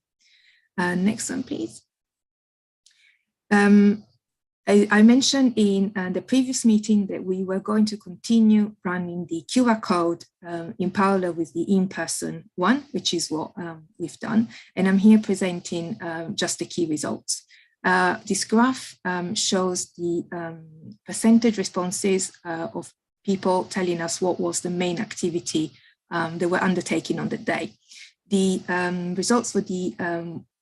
Next one, please. I mentioned in the previous meeting that we were going to continue running the QR code in parallel with the in-person one, which is what we've done. And I'm here presenting just the key results. This graph shows the percentage responses of people telling us what was the main activity they were undertaking on the day. The results for the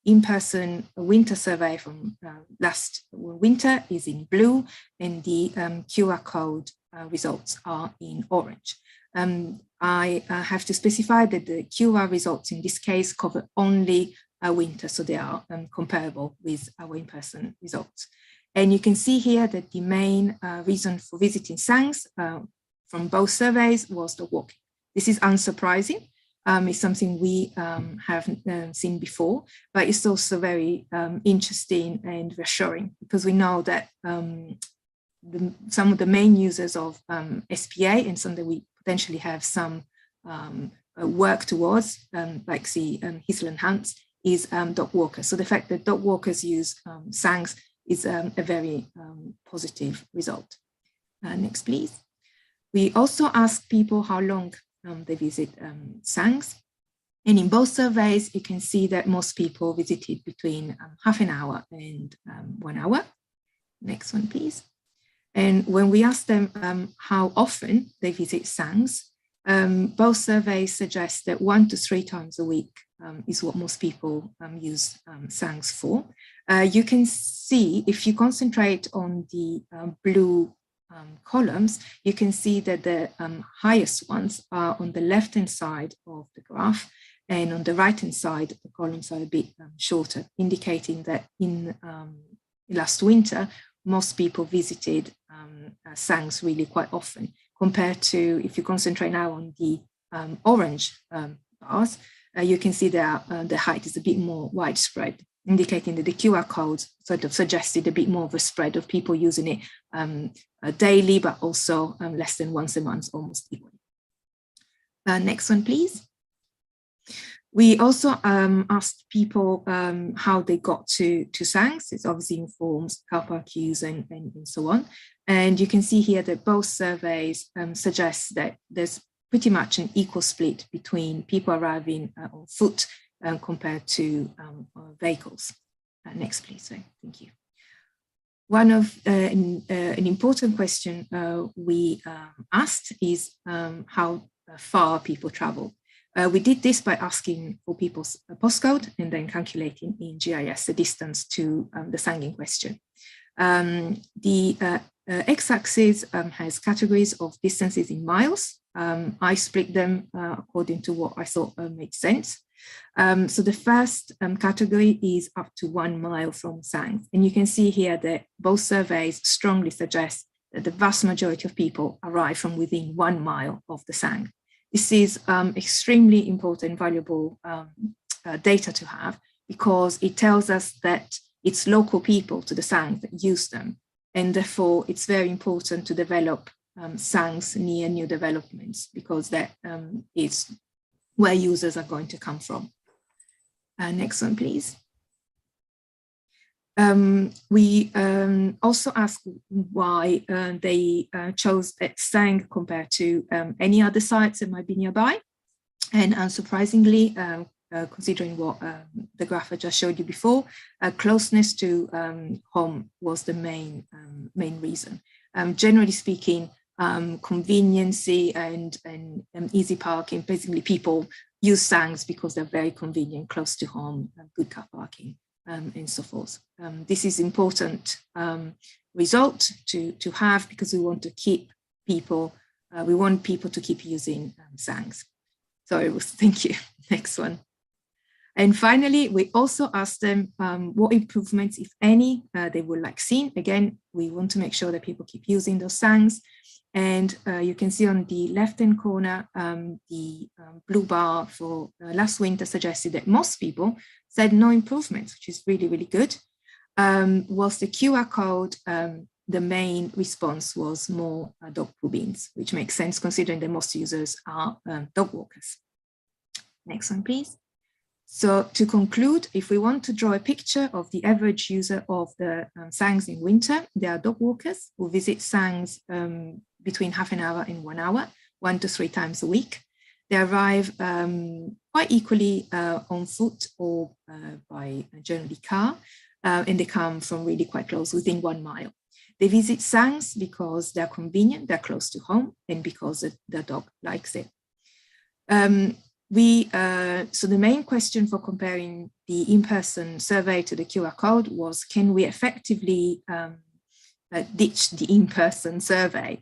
in-person winter survey from last winter is in blue, and the QR code results are in orange. I have to specify that the QR results in this case cover only winter, so they are comparable with our in-person results. And you can see here that the main reason for visiting SANGs from both surveys was the walking. This is unsurprising. It's something we haven't seen before, but it's also very interesting and reassuring because we know that some of the main users of SPA and some that we potentially have some work towards, like the Heathland Hounds, is dog walkers. So the fact that dog walkers use SANGs is a very positive result. Next, please. We also asked people how long they visit SANGs. And in both surveys, you can see that most people visited between half an hour and 1 hour. Next one, please. And when we asked them how often they visit SANGs, both surveys suggest that 1 to 3 times a week is what most people use SANGs for. You can see, if you concentrate on the blue columns, you can see that the highest ones are on the left-hand side of the graph, and on the right-hand side, the columns are a bit shorter, indicating that in last winter, most people visited SANGs really quite often, compared to if you concentrate now on the orange bars, you can see that the height is a bit more widespread, indicating that the QR code sort of suggested a bit more of a spread of people using it daily, but also less than once a month, almost equally. Next one, please. We also asked people how they got to SANGs. It obviously informs car park use and so on. And you can see here that both surveys suggest that there's pretty much an equal split between people arriving on foot compared to vehicles. Next, please. Thank you. One of an important question we asked is how far people travel. We did this by asking for people's postcode and then calculating in GIS the distance to the SANG in question. The x-axis has categories of distances in miles. I split them according to what I thought made sense. So the first category is up to 1 mile from SANG. And you can see here that both surveys strongly suggest that the vast majority of people arrive from within 1 mile of the sang. This is extremely important, valuable data to have, because it tells us that it's local people to the sangs that use them. And therefore, it's very important to develop sangs near new developments, because that is where users are going to come from. Next one, please. We also asked why they chose that sang compared to any other sites that might be nearby. And unsurprisingly, considering what the graph I just showed you before, closeness to home was the main reason. Generally speaking, conveniency and easy parking, basically people use sangs because they're very convenient, close to home, good car parking, and so forth. This is important result to have, because we want to keep people, we want people to keep using sangs. Sorry, Ruth, thank you. Next one. And finally, we also asked them what improvements, if any, they would like seen. Again, we want to make sure that people keep using those sangs. And you can see on the left-hand corner, the blue bar for last winter suggested that most people said no improvements, which is really, really good. Whilst the QR code, the main response was more dog poo bins, which makes sense considering that most users are dog walkers. Next one, please. So to conclude, if we want to draw a picture of the average user of the sangs in winter, they are dog walkers who visit sangs between half an hour and 1 hour, 1 to 3 times a week. They arrive quite equally on foot or by generally car, and they come from really quite close, within 1 mile. They visit sangs because they're convenient, they're close to home, and because the dog likes it. So the main question for comparing the in-person survey to the QR code was, can we effectively ditch the in-person survey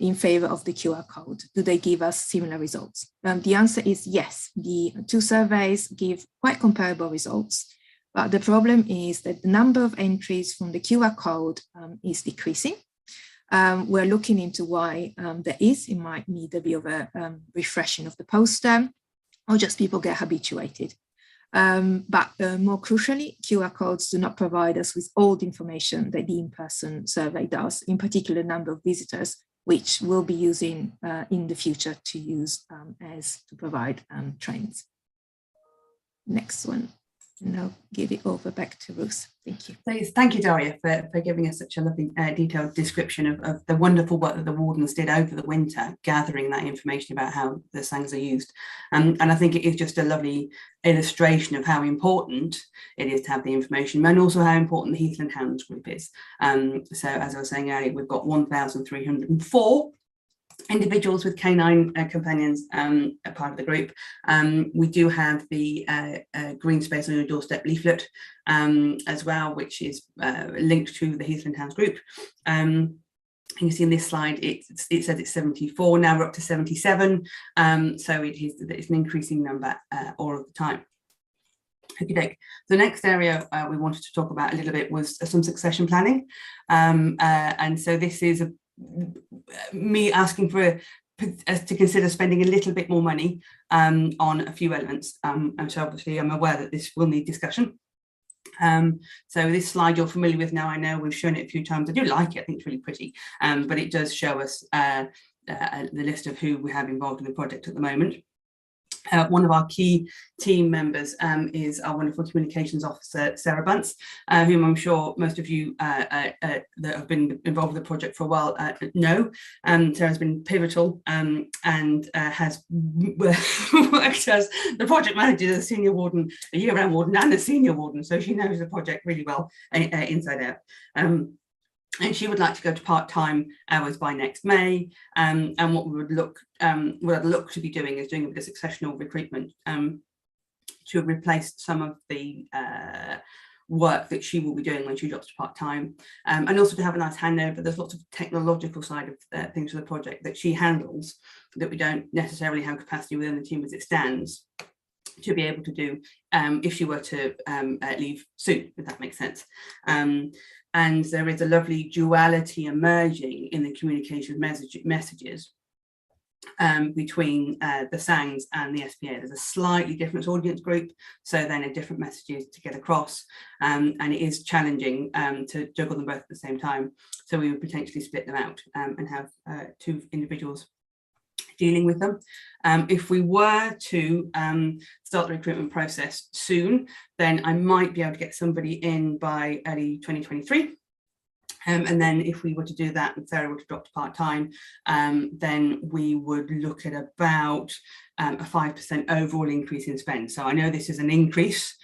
in favor of the QR code? Do they give us similar results? The answer is yes. The 2 surveys give quite comparable results, but the problem is that the number of entries from the QR code is decreasing. We're looking into why that is. It might need a bit of a refreshing of the poster, or just people get habituated. But more crucially, QR codes do not provide us with all the information that the in-person survey does, in particular number of visitors, which we'll be using in the future to use to provide trends. Next one, and I'll give it over back to Ruth. Thank you. Thank you, Daria, for giving us such a lovely detailed description of the wonderful work that the wardens did over the winter, gathering that information about how the sangs are used. And I think it is just a lovely illustration of how important it is to have the information, and also how important the Heathland Hounds group is. So as I was saying earlier, we've got 1,304 individuals with canine companions a part of the group. We do have the green space on your doorstep leaflet as well, which is linked to the Heathland Hounds group. You can see in this slide it says it's 74, now we're up to 77, so it's an increasing number all of the time. Okay, the next area we wanted to talk about a little bit was some succession planning, and so this is me asking for us to consider spending a little bit more money on a few elements, and so obviously I'm aware that this will need discussion. So this slide you're familiar with now. I know we've shown it a few times. I do like it. I think it's really pretty, but it does show us the list of who we have involved in the project at the moment. One of our key team members is our wonderful communications officer, Sarah Bunce, whom I'm sure most of you that have been involved with the project for a while know. Sarah's been pivotal and has worked as the project manager, the senior warden, the year-round warden and the senior warden, so she knows the project really well inside out. And she would like to go to part-time hours by next May. And what we would look to be doing is doing a bit of successional recruitment to replace some of the work that she will be doing when she drops to part-time, and also to have a nice handover. There's lots of technological side of things for the project that she handles that we don't necessarily have capacity within the team as it stands to be able to do if she were to leave soon, if that makes sense. and there is a lovely duality emerging in the communication messages between the SANGs and the SPA. There's a slightly different audience group, so then a different messages to get across, and it is challenging to juggle them both at the same time. So we would potentially split them out and have 2 individuals dealing with them. If we were to start the recruitment process soon, then I might be able to get somebody in by early 2023. And then if we were to do that and Sarah were to drop to part-time, then we would look at about a 5% overall increase in spend. So I know this is an increase,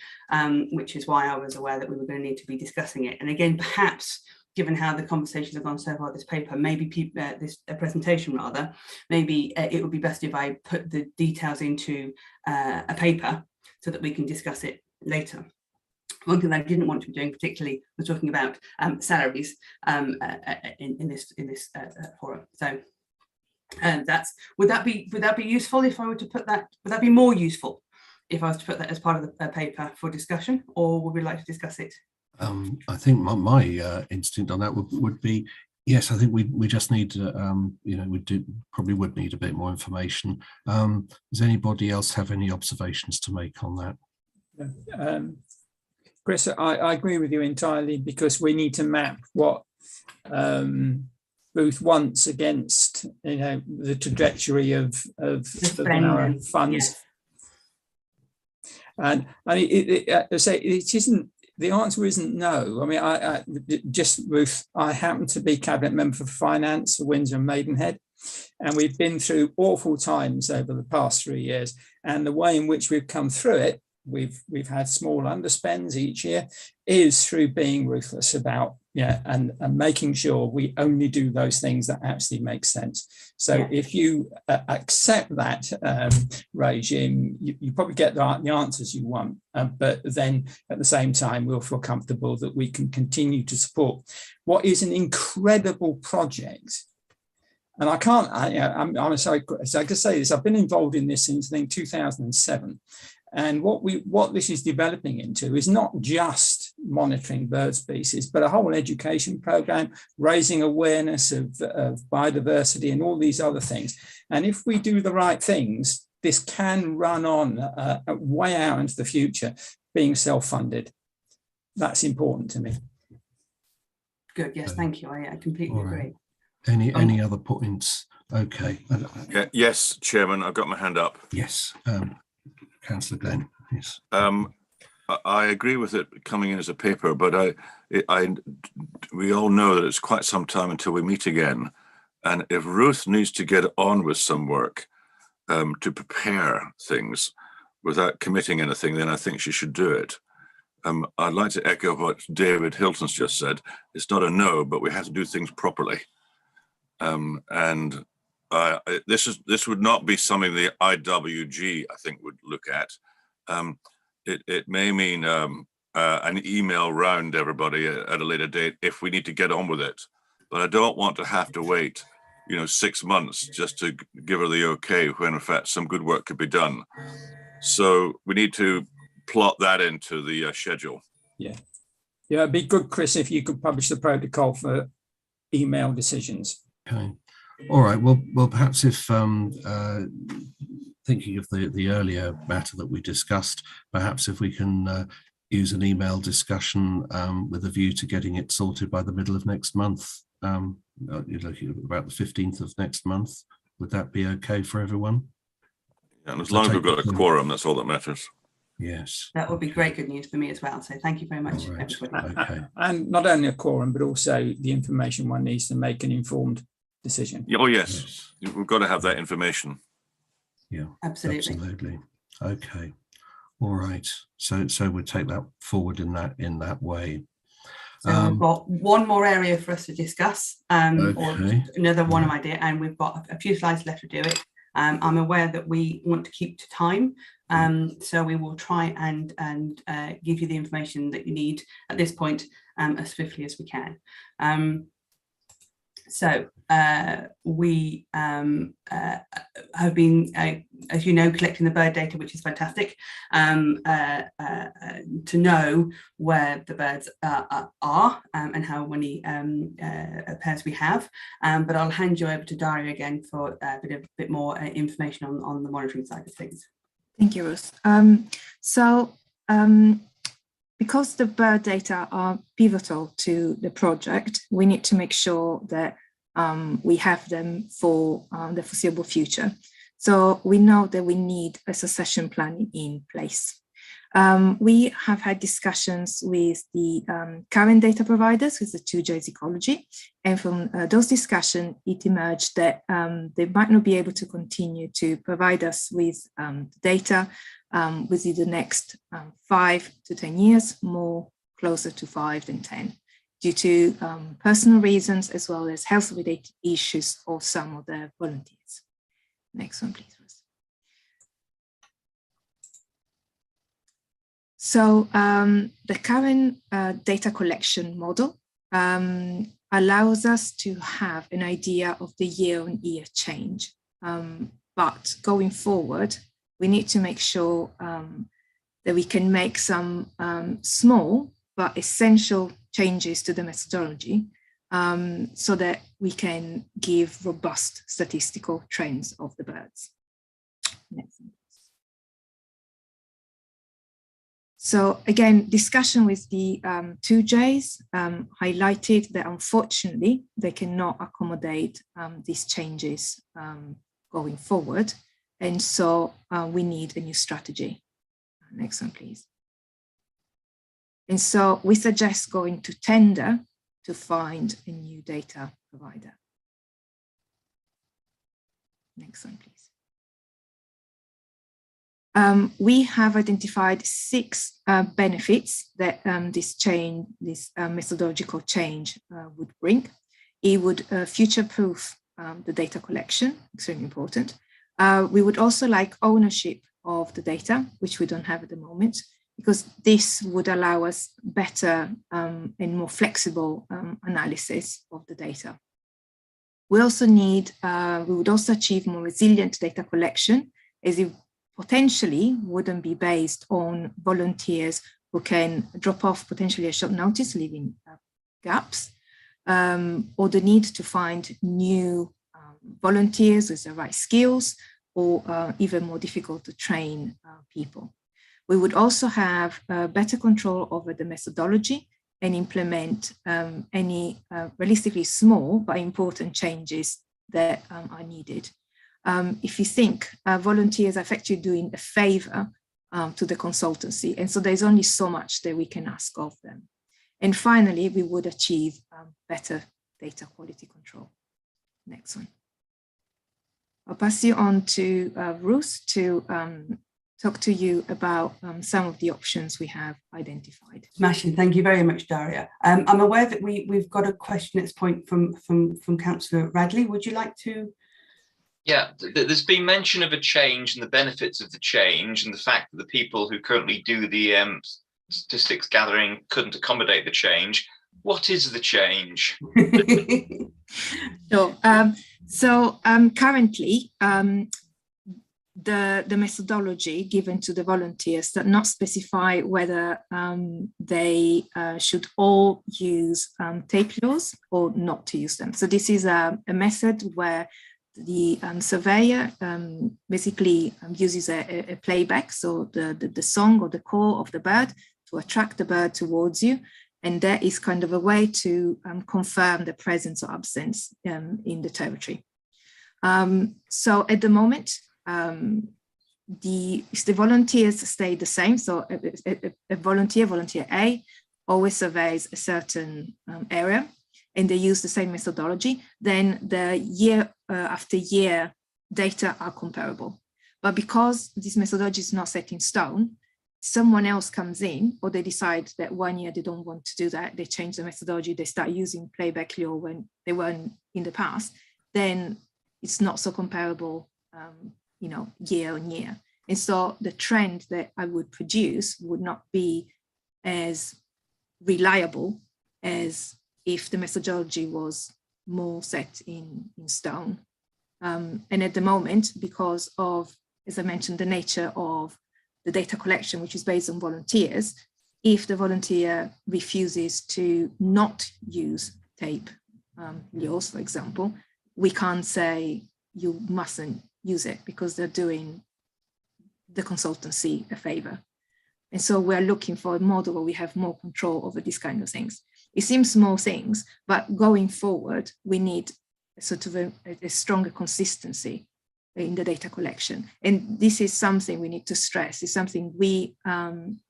which is why I was aware that we were going to need to be discussing it. And again, perhaps given how the conversations have gone so far, this paper, maybe this presentation rather, maybe it would be best if I put the details into a paper so that we can discuss it later. One thing that I didn't want to be doing particularly was talking about salaries in this forum. So would that be useful if I were to put that? Would that be more useful if I was to put that as part of the paper for discussion, or would we like to discuss it? I think my instinct on that would be yes. I think we just need to, we probably would need a bit more information. Does anybody else have any observations to make on that? Chris, I agree with you entirely, because we need to map what Booth wants against, the trajectory of our funds. Yes. And it isn't. The answer isn't no. I mean, Ruth, I happen to be cabinet member for finance for Windsor and Maidenhead, and we've been through awful times over the past 3 years. And the way in which we've come through it, we've had small underspends each year, is through being ruthless about and making sure we only do those things that actually make sense. So if you accept that regime, you probably get the answers you want, but then at the same time we'll feel comfortable that we can continue to support what is an incredible project. And I'm sorry, so I can say this, I've been involved in this since 2007. And what this is developing into is not just monitoring bird species, but a whole education program, raising awareness of biodiversity and all these other things. And if we do the right things, this can run on way out into the future, being self-funded. That's important to me. Good. Yes, thank you. I completely agree. Any other points? Okay. Yes, Chairman, I've got my hand up. Yes. Councillor Glenn, yes. I agree with it coming in as a paper, but we all know that it's quite some time until we meet again. And if Ruth needs to get on with some work to prepare things without committing anything, then I think she should do it. I'd like to echo what David Hilton's just said. It's not a no, but we have to do things properly. This would not be something the IWG, I think, would look at. It may mean an email round everybody at a later date if we need to get on with it. But I don't want to have to wait, 6 months just to give her the okay when in fact some good work could be done. So we need to plot that into the schedule. Yeah, it'd be good, Chris, if you could publish the protocol for email decisions. Okay. All right. Well, perhaps if thinking of the earlier matter that we discussed, perhaps if we can use an email discussion with a view to getting it sorted by the middle of next month. You're looking at about the 15th of next month. Would that be okay for everyone? Yeah, and as long as we've got a quorum, that's all that matters. Yes. That would be great good news for me as well. So thank you very much, everybody. Okay. And not only a quorum, but also the information one needs to make an informed decision. Oh, yes. We've got to have that information. Yeah, absolutely. Okay. All right. So we'll take that forward in that way. So we've got one more area for us to discuss, or another one idea, and we've got a few slides left to do it. I'm aware that we want to keep to time, so we will try and give you the information that you need at this point as swiftly as we can. So we have been, as you know, collecting the bird data, which is fantastic, to know where the birds are and how many pairs we have. But I'll hand you over to Daria again for a bit more information on the monitoring side of things. Thank you, Ruth. Because the bird data are pivotal to the project, we need to make sure that we have them for the foreseeable future. So we know that we need a succession plan in place. We have had discussions with the current data providers, with the 2J's ecology, and from those discussions, it emerged that they might not be able to continue to provide us with data within the next 5 to 10 years, more closer to 5 than 10, due to personal reasons as well as health-related issues of some of the volunteers. Next one, please. So the current data collection model allows us to have an idea of the year-on-year change. But going forward, we need to make sure that we can make some small but essential changes to the methodology so that we can give robust statistical trends of the birds. Next. So again, discussion with the 2Js highlighted that unfortunately they cannot accommodate these changes going forward. And so we need a new strategy. Next one, please. And so we suggest going to tender to find a new data provider. Next one, please. We have identified 6 benefits that this methodological change would bring. It would future-proof the data collection, extremely important. We would also like ownership of the data, which we don't have at the moment, because this would allow us better and more flexible analysis of the data. We also need, we would also achieve more resilient data collection, as it potentially wouldn't be based on volunteers who can drop off potentially at short notice, leaving gaps, or the need to find new volunteers with the right skills, or even more difficult to train people. We would also have better control over the methodology and implement any realistically small but important changes that are needed. If you think volunteers are effectively doing a favor to the consultancy, and so there's only so much that we can ask of them. And finally, we would achieve better data quality control. Next one. I'll pass you on to Ruth to talk to you about some of the options we have identified. Smashing, thank you very much, Daria. I'm aware that we've got a question at this point from Councillor Radley. Would you like to? Yeah, there's been mention of a change and the benefits of the change, and the fact that the people who currently do the statistics gathering couldn't accommodate the change. What is the change? Sure. So currently, the methodology given to the volunteers does not specify whether they should all use tape laws or not to use them. So this is a method where the surveyor basically uses a playback, so the song or the call of the bird, to attract the bird towards you. And that is kind of a way to confirm the presence or absence in the territory. So at the moment, the volunteers stay the same. So a volunteer A, always surveys a certain area, and they use the same methodology. Then the year after year data are comparable. But because this methodology is not set in stone, someone else comes in, or they decide that 1 year they don't want to do that, they change the methodology, they start using playback law when they weren't in the past, then it's not so comparable, year on year. And so the trend that I would produce would not be as reliable as if the methodology was more set in stone. And at the moment, because of, as I mentioned, the nature of the data collection, which is based on volunteers, if the volunteer refuses to not use tape, yours, for example, we can't say you mustn't use it because they're doing the consultancy a favor. And so we're looking for a model where we have more control over these kind of things. It seems small things, but going forward, we need a sort of a stronger consistency in the data collection. And this is something we need to stress. It's something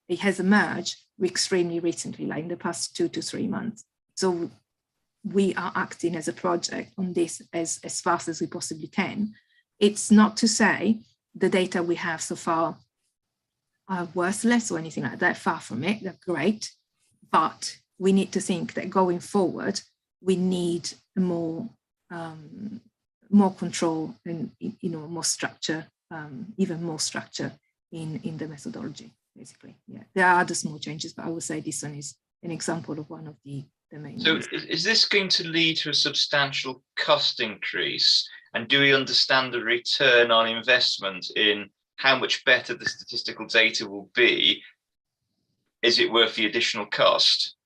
it has emerged extremely recently, like in the past 2 to 3 months. So we are acting as a project on this as fast as we possibly can. It's not to say the data we have so far are worthless or anything like that, far from it, they're great, but we need to think that going forward, we need more control and, you know, more structure, even more structure in the methodology, basically. Yeah, there are other small changes, but I would say this one is an example of one of the main So ones. is this going to lead to a substantial cost increase? And do we understand the return on investment in how much better the statistical data will be? Is it worth the additional cost?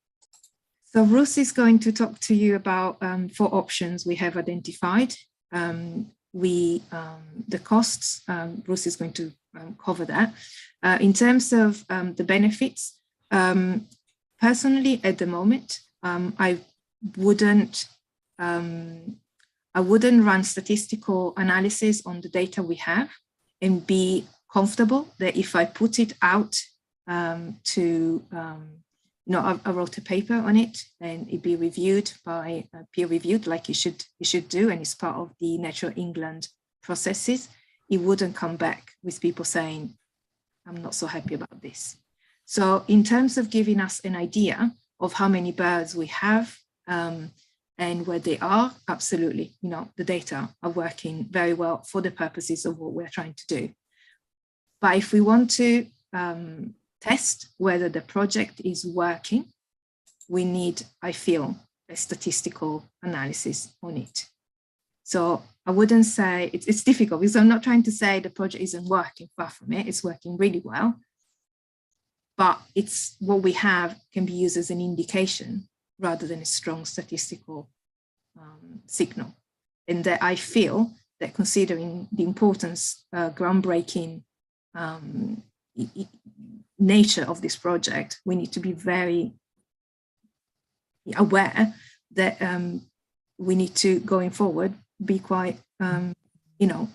So Ruth is going to talk to you about 4 options we have identified. The costs, Ruth is going to cover that. In terms of the benefits, personally at the moment, I wouldn't run statistical analysis on the data we have and be comfortable that if I put it out you know, I wrote a paper on it and it be reviewed by peer reviewed like you should do, and it's part of the Natural England processes. It wouldn't come back with people saying, I'm not so happy about this. So in terms of giving us an idea of how many birds we have and where they are, absolutely, you know, the data are working very well for the purposes of what we're trying to do. But if we want to test whether the project is working, we need, I feel, a statistical analysis on it. So I wouldn't say, it's difficult because I'm not trying to say the project isn't working, far from it, it's working really well. But it's what we have can be used as an indication rather than a strong statistical signal. And that I feel that considering the importance, groundbreaking nature of this project, we need to be very aware that we need to, going forward, be quite, you know,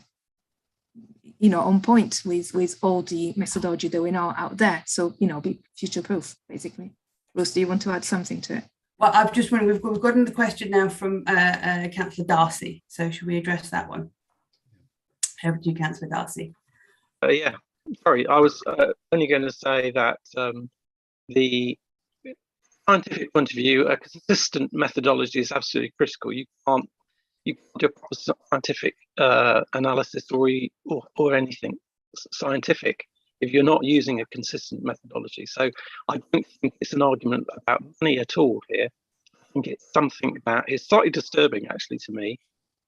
on point with all the methodology that we know out there. So, you know, be future-proof, basically. Rose, do you want to add something to it? Well, I've just wondered, we've got another question now from Councillor Darcy. So should we address that one? Over to you, Councillor Darcy. Yeah, sorry, I was only going to say that the scientific point of view, a consistent methodology is absolutely critical. You can't do a proper scientific analysis or anything scientific if you're not using a consistent methodology. So I don't think it's an argument about money at all here. I think it's something that is slightly disturbing, actually, to me,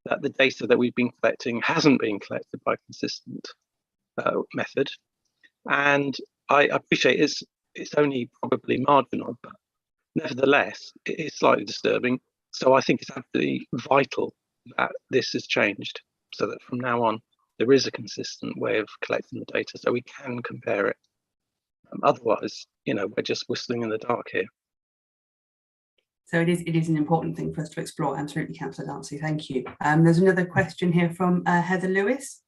that the data that we've been collecting hasn't been collected by a consistent method. And I appreciate it's only probably marginal, but nevertheless, it is slightly disturbing. So I think it's absolutely vital that this has changed so that from now on, there is a consistent way of collecting the data so we can compare it. Otherwise, you know, we're just whistling in the dark here. So it is an important thing for us to explore. Absolutely, Councillor Darcy, thank you. There's another question here from Heather Lewis.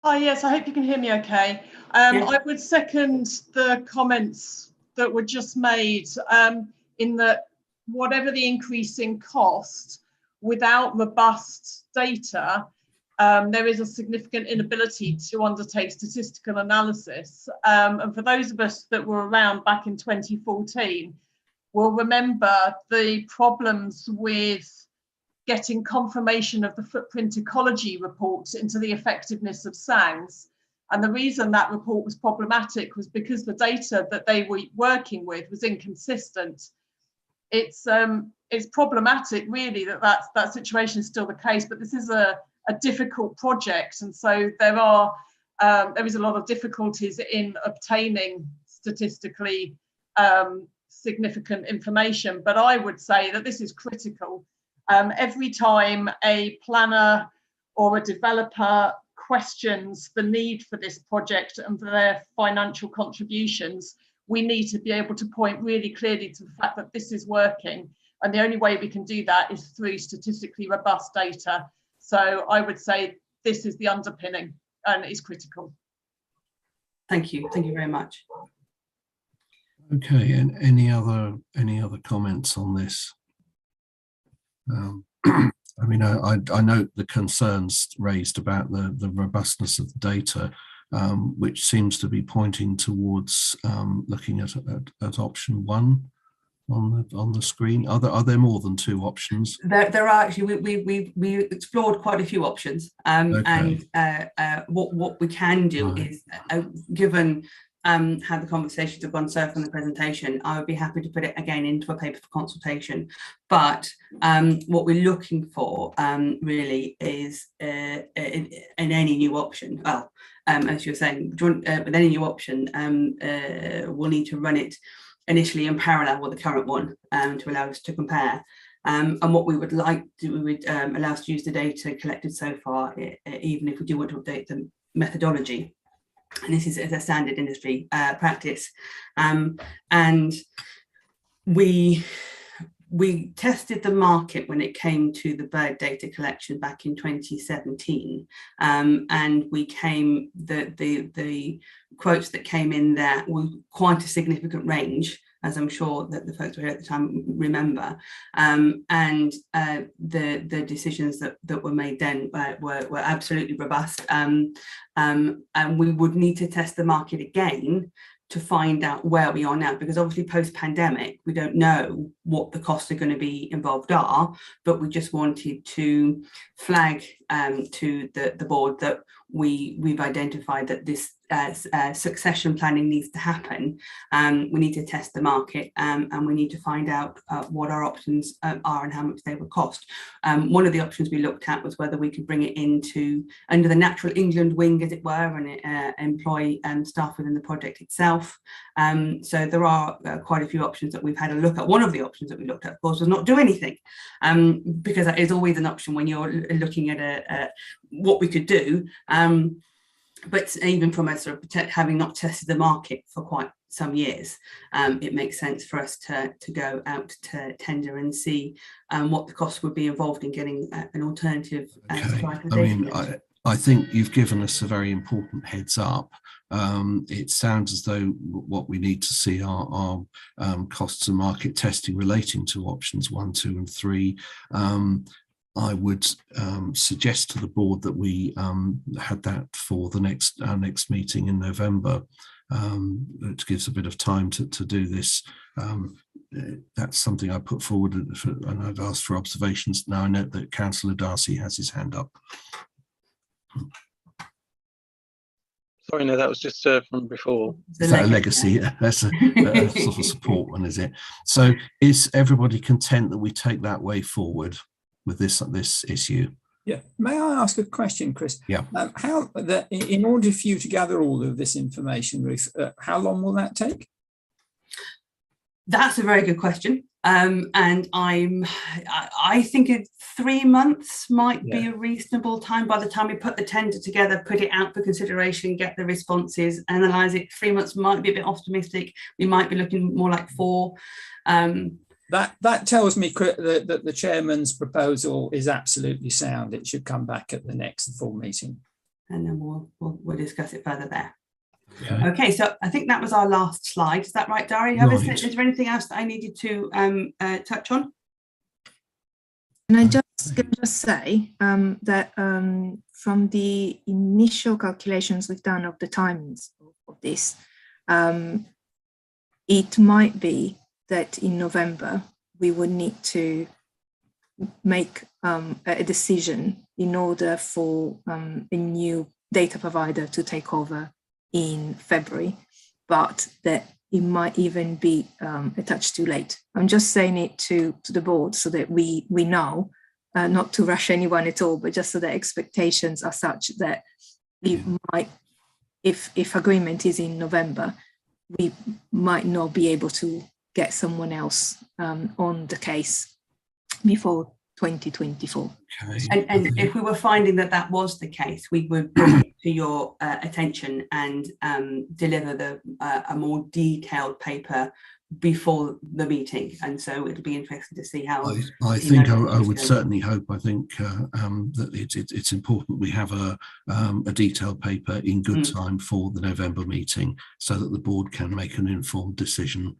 Hi, yes, I hope you can hear me okay. Yeah. I would second the comments that were just made in that whatever the increase in cost, without robust data, there is a significant inability to undertake statistical analysis. And for those of us that were around back in 2014, will remember the problems with getting confirmation of the footprint ecology report into the effectiveness of SANGs. And the reason that report was problematic was because the data that they were working with was inconsistent. It's it's problematic really that situation is still the case, but this is a difficult project, and so there is a lot of difficulties in obtaining statistically significant information. But I would say that this is critical. Every time a planner or a developer questions the need for this project and for their financial contributions, we need to be able to point really clearly to the fact that this is working. And the only way we can do that is through statistically robust data. So I would say this is the underpinning and is critical. Thank you very much. Okay, and any other comments on this? I mean, I note the concerns raised about the robustness of the data, which seems to be pointing towards looking at option 1 on the screen. Are there more than 2 options? There are actually. We explored quite a few options, okay. And what we can do is, given how the conversations have gone so far in the presentation, I would be happy to put it again into a paper for consultation. But what we're looking for really is in any new option. Well, as you're saying, with any new option, we'll need to run it initially in parallel with the current one to allow us to compare. And what we would like to, we would allow us to use the data collected so far, even if we do want to update the methodology. And this is as a standard industry practice. And we tested the market when it came to the bird data collection back in 2017, and the quotes that came in there were quite a significant range, as I'm sure that the folks who were here at the time remember, and the decisions that were made then were absolutely robust, and we would need to test the market again to find out where we are now, because obviously post-pandemic we don't know what the costs are going to be involved are, but we just wanted to flag to the board that we've identified that this succession planning needs to happen. We need to test the market, and we need to find out what our options are and how much they would cost. One of the options we looked at was whether we could bring it into under the Natural England wing, as it were, and employ staff within the project itself. So there are quite a few options that we've had a look at. One of the options that we looked at, of course, was not do anything, because that is always an option when you're looking at what we could do. But even from a sort of having not tested the market for quite some years, it makes sense for us to go out to tender and see what the costs would be involved in getting an alternative supply to the data. I think you've given us a very important heads up. It sounds as though what we need to see are costs of market testing relating to options 1, 2 and 3. I would suggest to the board that we had that for our next meeting in November. It gives a bit of time to do this. That's something I put forward, and I've asked for observations. Now I note that Councillor Darcy has his hand up. Sorry, no, that was just from before. Is that a legacy? That's a sort of support one, is it? So is everybody content that we take that way forward with this issue? Yeah. May I ask a question, Chris? Yeah. In order for you to gather all of this information, Ruth, how long will that take? That's a very good question. And I think 3 months might be a reasonable time. By the time we put the tender together, put it out for consideration, get the responses, analyse it, 3 months might be a bit optimistic. We might be looking more like 4. That tells me that the chairman's proposal is absolutely sound. It should come back at the next full meeting, and then we'll discuss it further there. Yeah. Okay, so I think that was our last slide. Is that right, Dari? Is there anything else that I needed to touch on? And I just say that from the initial calculations we've done of the timings of this, it might be that in November we would need to make a decision in order for a new data provider to take over in February, but that it might even be a touch too late. I'm just saying it to the board so that we know, not to rush anyone at all, but just so that expectations are such that it might, if agreement is in November, we might not be able to get someone else on the case before 2024. Okay. And if we were finding that that was the case, we would bring it to your attention and deliver a more detailed paper before the meeting. And so it'll be interesting to see how. I think I would certainly hope. I think that it's important we have a detailed paper in good time for the November meeting, so that the board can make an informed decision.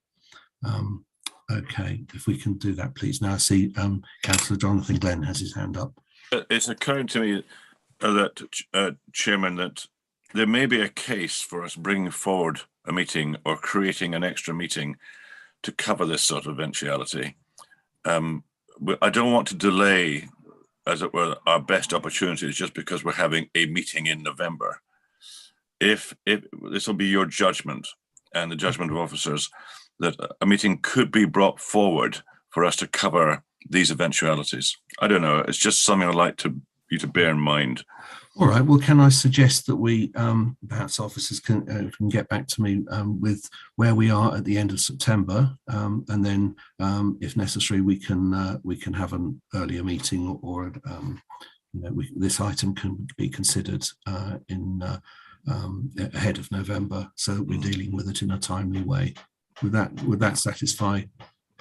Okay, if we can do that, please. Now I see Councillor Jonathan Glenn has his hand up. It's occurring to me that, Chairman, that there may be a case for us bringing forward a meeting or creating an extra meeting to cover this sort of eventuality. I don't want to delay, as it were, our best opportunities just because we're having a meeting in November. If this will be your judgment and the judgment of officers, that a meeting could be brought forward for us to cover these eventualities. I don't know. It's just something I'd like you to bear in mind. All right. Well, can I suggest that we perhaps officers can get back to me with where we are at the end of September, and then, if necessary, we can have an earlier meeting, or this item can be considered ahead of November, so that we're dealing with it in a timely way. Would that satisfy?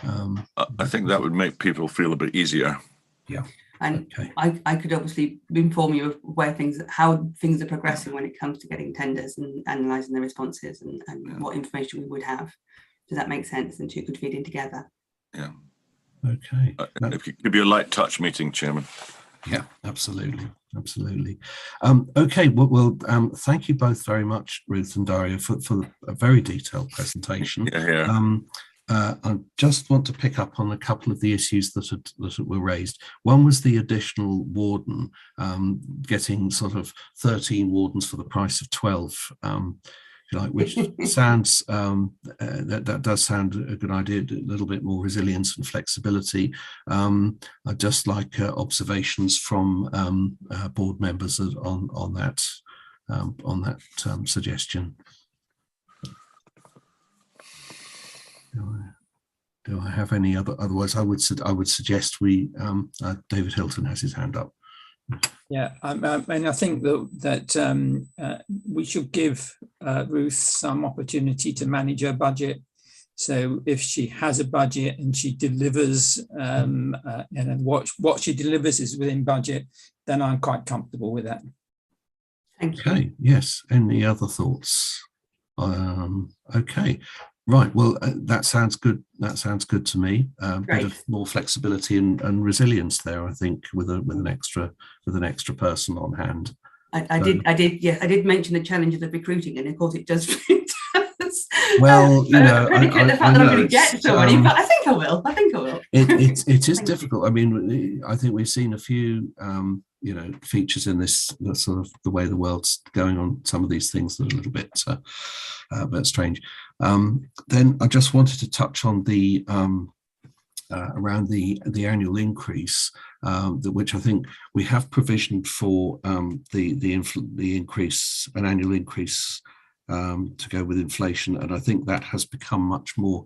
I think that would make people feel a bit easier. Yeah. And okay. I could obviously inform you of how things are progressing when it comes to getting tenders and analysing the responses and what information we would have. Does that make sense? And two could feed in together. Yeah. Okay. It could be a light touch meeting, Chairman. Yeah, absolutely. Okay, well, thank you both very much, Ruth and Dario, for a very detailed presentation. I just want to pick up on a couple of the issues that were raised. One was the additional warden, getting sort of 13 wardens for the price of 12, which sounds, that does sound a good idea, a little bit more resilience and flexibility. I'd just like observations from board members on that suggestion. Do I have any otherwise I would suggest we David Hilton has his hand up. Yeah, and I think that we should give Ruth some opportunity to manage her budget. So if she has a budget and she delivers, and what she delivers is within budget, then I'm quite comfortable with that. Thank you. Okay. Yes. Any other thoughts? Okay. Right. Well, that sounds good. That sounds good to me. Bit of more flexibility and resilience there, I think, with an extra person on hand. I did mention the challenges of recruiting, and of course it does. Well, the fact that I'm going to get somebody, but I think I will. It is difficult. I mean, I think we've seen a few features in this sort of the way the world's going on. Some of these things that are a little bit strange. Then I just wanted to touch on the around the annual increase, which I think we have provisioned for the increase, an annual increase to go with inflation, and I think that has become much more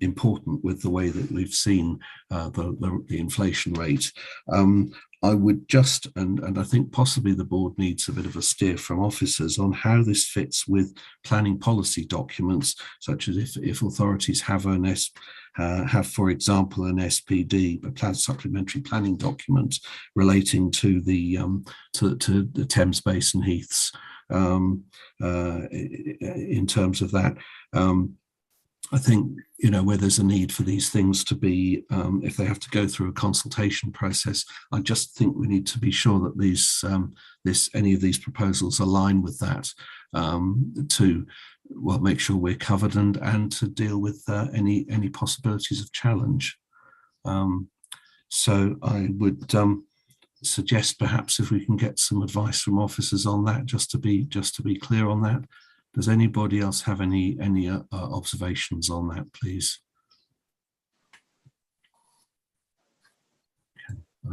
important with the way that we've seen the inflation rate. I would just, and I think possibly the board needs a bit of a steer from officers on how this fits with planning policy documents, such as if authorities have for example, an SPD, a supplementary planning document relating to the Thames Basin Heaths. In terms of that, I think, where there's a need for these things to be, if they have to go through a consultation process, I just think we need to be sure that any of these proposals align with that, to make sure we're covered and to deal with any possibilities of challenge. So I would suggest perhaps if we can get some advice from officers on that, just to be clear on that. Does anybody else have any observations on that, please?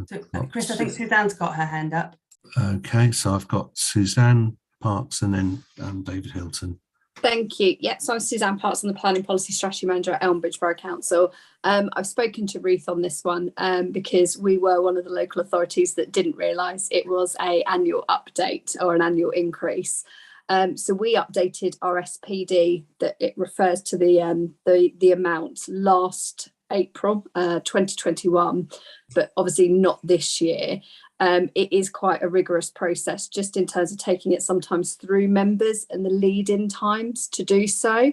So, Chris, I think Suzanne's got her hand up. Okay, so I've got Suzanne Parks and then David Hilton. Thank you. Yeah, so I'm Suzanne Parks, I'm the Planning Policy Strategy Manager at Elmbridge Borough Council. I've spoken to Ruth on this one because we were one of the local authorities that didn't realise it was an annual update or an annual increase. So we updated our SPD that it refers to the amount last April 2021, but obviously not this year. It is quite a rigorous process just in terms of taking it sometimes through members and the lead-in times to do so.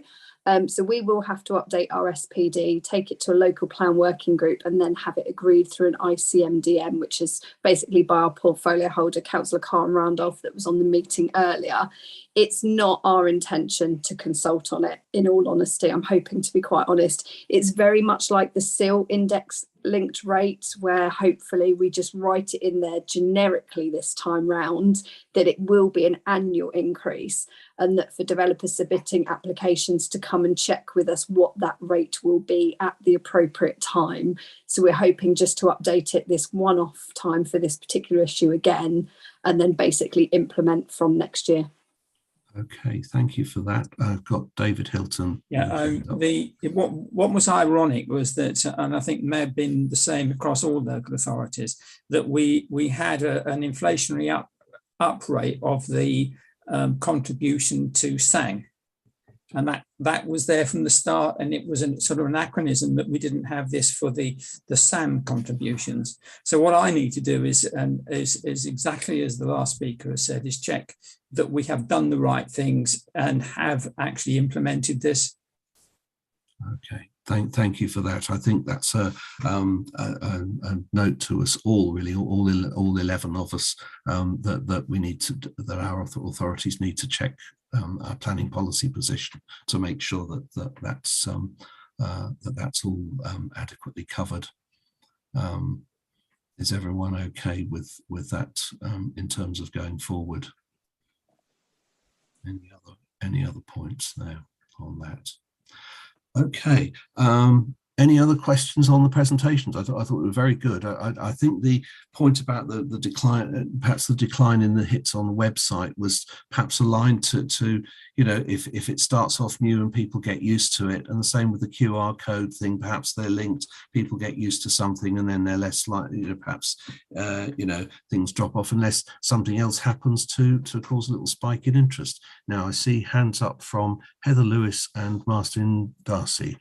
So we will have to update our SPD, take it to a local plan working group and then have it agreed through an ICMDM, which is basically by our portfolio holder, Councillor Karen Randolph, that was on the meeting earlier. It's not our intention to consult on it, in all honesty. I'm hoping to be quite honest. It's very much like the SIL index linked rate, where hopefully we just write it in there generically this time round that it will be an annual increase, and that for developers submitting applications to come and check with us what that rate will be at the appropriate time. So we're hoping just to update it this one-off time for this particular issue again, and then basically implement from next year. Okay, thank you for that. I've got David Hilton. Yeah, what was ironic was that, and I think may have been the same across all local authorities, that we had an inflationary up rate of the contribution to SANG, and that was there from the start, and it was a sort of anachronism that we didn't have this for the SAM contributions. So what I need to do is exactly as the last speaker has said, is check that we have done the right things and have actually implemented this. Okay, thank you for that. I think that's a note to us all, really, all 11 of us, that we need to, that our authorities need to check our planning policy position to make sure that's all adequately covered. Is everyone okay with that in terms of going forward? Any other points there on that? Okay. Any other questions on the presentations? I thought they were very good. I think the point about the decline, perhaps the decline in the hits on the website, was perhaps aligned to you know, if it starts off new and people get used to it, and the same with the QR code thing. Perhaps they're linked. People get used to something, and then they're less likely to perhaps you know, things drop off unless something else happens to cause a little spike in interest. Now I see hands up from Heather Lewis and Martin Darcy.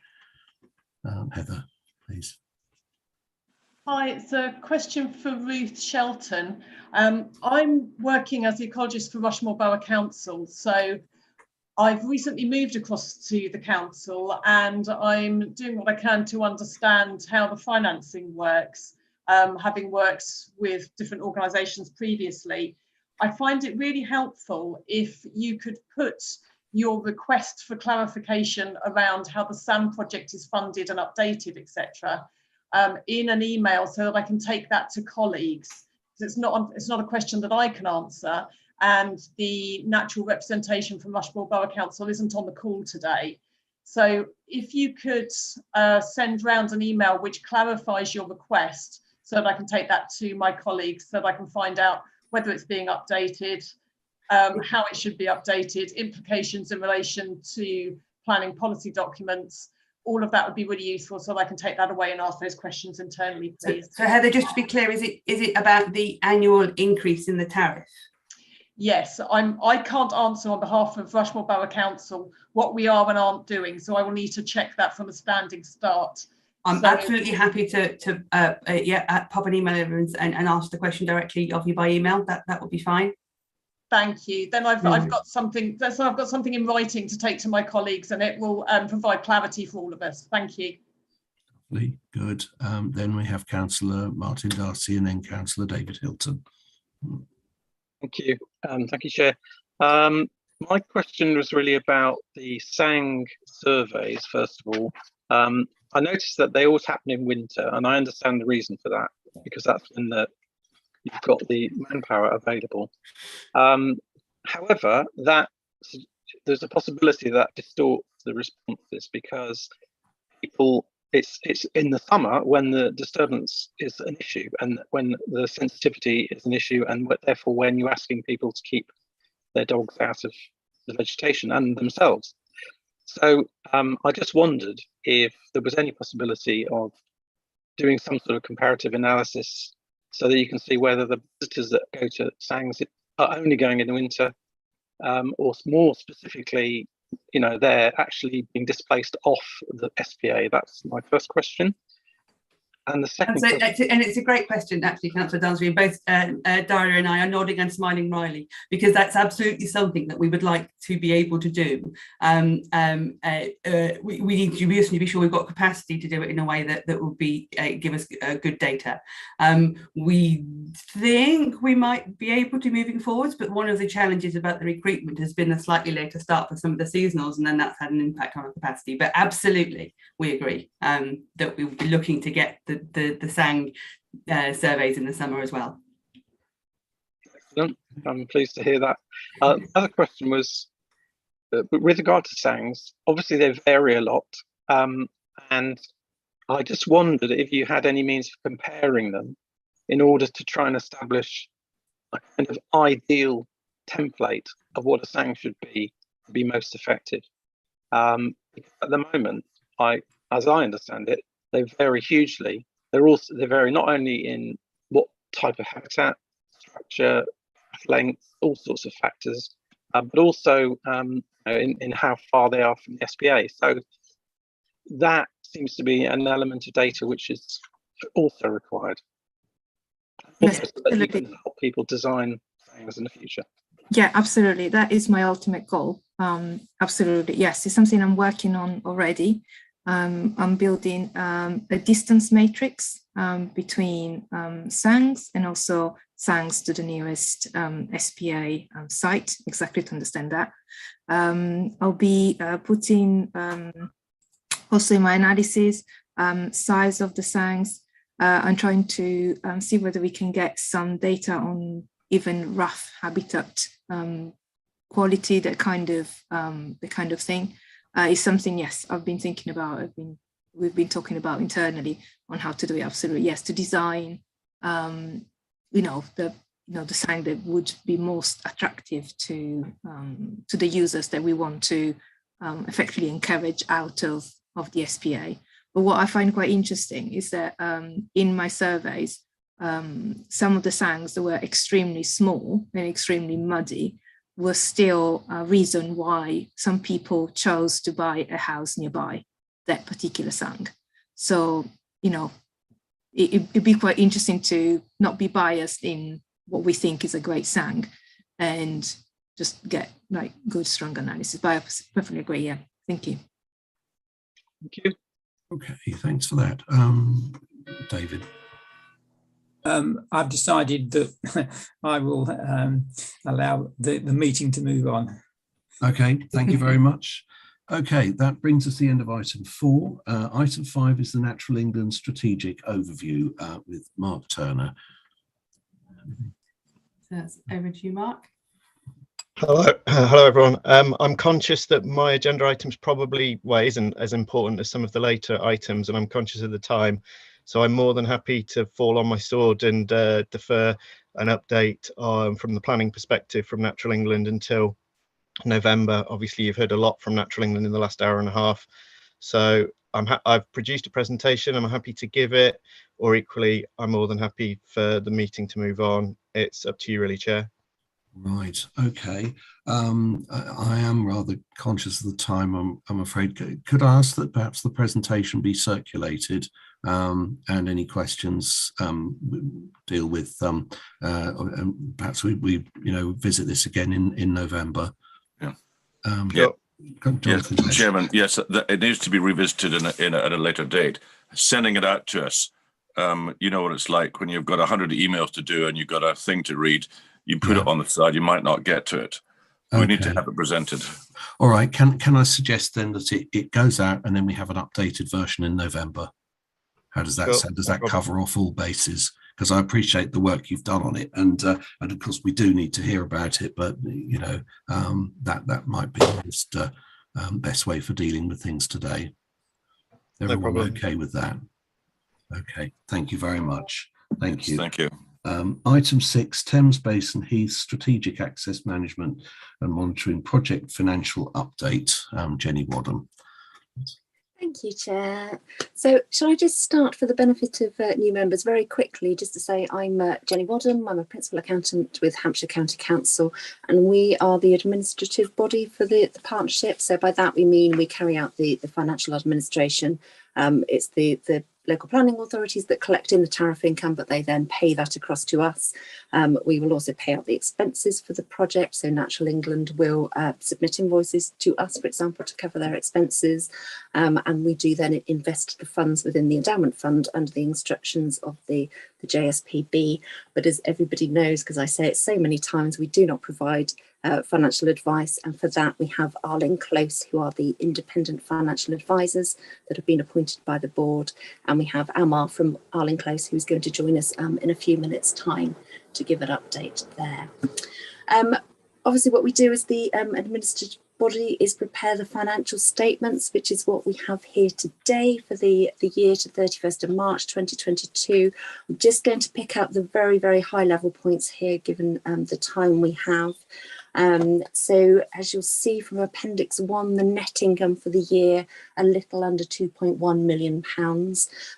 Heather, please. Hi, it's a question for Ruth Shelton. I'm working as the ecologist for Rushmore Borough Council, so I've recently moved across to the council, and I'm doing what I can to understand how the financing works, having worked with different organisations previously. I find it really helpful if you could put your request for clarification around how the SAM project is funded and updated, etc., in an email, so that I can take that to colleagues. It's not a question that I can answer, and the natural representation from Rushmore Borough Council isn't on the call today. So if you could send round an email which clarifies your request, so that I can take that to my colleagues, so that I can find out whether it's being updated, how it should be updated, implications in relation to planning policy documents. All of that would be really useful, so I can take that away and ask those questions internally, please. So Heather, just to be clear, is it about the annual increase in the tariff? Yes, I can't answer on behalf of Rushmore Borough Council what we are and aren't doing, so I will need to check that from a standing start. I'm absolutely happy to pop an email over and ask the question directly of you by email. That would be fine. Thank you. Then I've got something. So I've got something in writing to take to my colleagues, and it will provide clarity for all of us. Thank you. Good. Then we have Councillor Martin Darcy and then Councillor David Hilton. Thank you. Thank you, Chair. My question was really about the SANG surveys, first of all. I noticed that they always happen in winter, and I understand the reason for that, because that's when you've got the manpower available. However, that there's a possibility that distorts the responses, because it's in the summer when the disturbance is an issue and when the sensitivity is an issue, and therefore when you're asking people to keep their dogs out of the vegetation and themselves. So I just wondered if there was any possibility of doing some sort of comparative analysis so that you can see whether the visitors that go to SANGs are only going in the winter, or more specifically, they're actually being displaced off the SPA. That's my first question. And the second question, and it's a great question, actually, Councillor Dansby. Both Daria and I are nodding and smiling wryly, because that's absolutely something that we would like to be able to do. We need to be sure we've got capacity to do it in a way that will be give us good data. We think we might be able to moving forwards, but one of the challenges about the recruitment has been a slightly later start for some of the seasonals, and then that's had an impact on our capacity. But absolutely, we agree that we will be looking to get the SANG surveys in the summer as well. Excellent. I'm pleased to hear that. Another question was, with regard to SANGs, obviously they vary a lot, and I just wondered if you had any means of comparing them in order to try and establish a kind of ideal template of what a SANG should be to be most effective. At the moment, as I understand it, they vary hugely. They vary not only in what type of habitat, structure, length, all sorts of factors, but also in how far they are from the SPA. So that seems to be an element of data which is also required. Yes, so that you can help people design things in the future. Yeah, absolutely. That is my ultimate goal. Absolutely. Yes, it's something I'm working on already. I'm building a distance matrix between SANGs and also SANGs to the nearest SPA site, exactly to understand that. I'll be putting also in my analysis size of the SANGs. I'm trying to see whether we can get some data on even rough habitat quality, that kind of thing. Is something, yes, I've been thinking about. We've been talking about internally on how to do it. Absolutely, yes, to design, the SANG that would be most attractive to the users that we want to effectively encourage out of the SPA. But what I find quite interesting is that in my surveys, some of the SANGs that were extremely small and extremely muddy was still a reason why some people chose to buy a house nearby that particular SANG. So, it'd be quite interesting to not be biased in what we think is a great SANG and just get like good, strong analysis. But I perfectly agree, yeah. Thank you. Thank you. Okay, thanks for that. David. I've decided that I will allow the meeting to move on. Okay, thank you very much. Okay, that brings us to the end of item 4. Item 5 is the Natural England Strategic Overview with Mark Turner. That's over to you, Mark. Hello everyone. I'm conscious that my agenda items probably isn't as important as some of the later items, and I'm conscious of the time. So I'm more than happy to fall on my sword and defer an update from the planning perspective from Natural England until November. Obviously, you've heard a lot from Natural England in the last hour and a half. So I've produced a presentation. I'm happy to give it, or equally, I'm more than happy for the meeting to move on. It's up to you, really, Chair. Right. Okay. I am rather conscious of the time, I'm afraid. Could I ask that perhaps the presentation be circulated and any questions deal with perhaps we visit this again in November. Yeah. Yes, Chairman, yes, it needs to be revisited at a later date. Sending it out to us, you know what it's like when you've got 100 emails to do and you've got a thing to read. You put it on the side, you might not get to it. We need to have it presented. All right. Can I suggest then that it goes out and then we have an updated version in November? How does that sound? Does that cover off all bases? because I appreciate the work you've done on it, and of course we do need to hear about it, but you know, that might be the most, best way for dealing with things today. Everyone problem. okay with that? Okay, thank you very much. Thank you. Thank you. Item 6, Thames Basin Heath Strategic Access Management and Monitoring Project Financial Update. Jenny Wadham. Thank you, Chair. So shall I just start for the benefit of new members very quickly, just to say I'm Jenny Wadham, I'm a Principal Accountant with Hampshire County Council, and we are the administrative body for the partnership. So by that we mean we carry out the financial administration. It's the local planning authorities that collect in the tariff income, but they then pay that across to us. We will also pay out the expenses for the project. So Natural England will submit invoices to us, for example, to cover their expenses. And we do then invest the funds within the endowment fund under the instructions of the JSPB. But as everybody knows, because I say it so many times, we do not provide financial advice, and for that we have Arlene Close, who are the independent financial advisors that have been appointed by the board, and we have Amar from Arlene Close, who's going to join us in a few minutes' time to give an update there. Obviously what we do as the administrative body is prepare the financial statements, which is what we have here today for the year to 31st of March 2022. I'm just going to pick up the very, very high level points here, given the time we have. So as you'll see from Appendix 1, the net income for the year, a little under £2.1 million.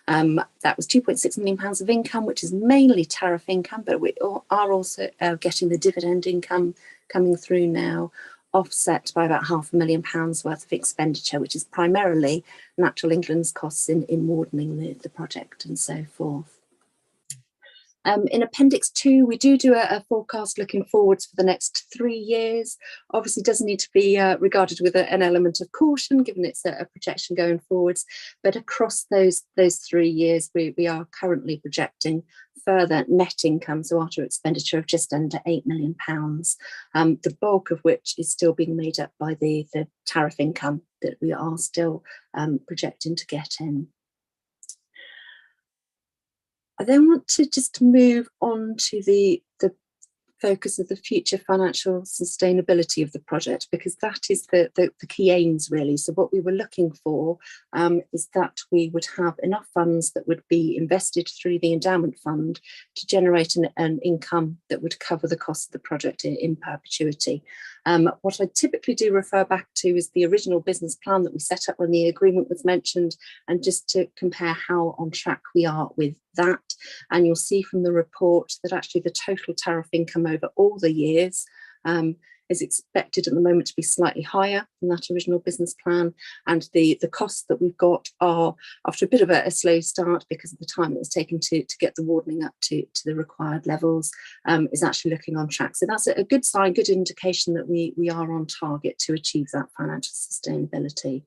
That was £2.6 million of income, which is mainly tariff income, but we are also getting the dividend income coming through now, offset by about £500,000 worth of expenditure, which is primarily Natural England's costs in wardening the project and so forth. In Appendix 2, we do a forecast looking forwards for the next 3 years. Obviously, does need to be regarded with an element of caution, given it's a projection going forwards. But across those 3 years, we are currently projecting further net income, so after expenditure of just under £8 million, the bulk of which is still being made up by the tariff income that we are still projecting to get in. I then want to just move on to the focus of the future financial sustainability of the project, because that is the key aims really. So what we were looking for is that we would have enough funds that would be invested through the endowment fund to generate an income that would cover the cost of the project in perpetuity. What I typically do refer back to is the original business plan that we set up when the agreement was mentioned, and just to compare how on track we are with that. And you'll see from the report that actually the total tariff income over all the years is expected at the moment to be slightly higher than that original business plan, and the costs that we've got are, after a bit of a slow start because of the time it was taken to get the wardening up to the required levels, is actually looking on track. So that's a good sign, good indication that we are on target to achieve that financial sustainability.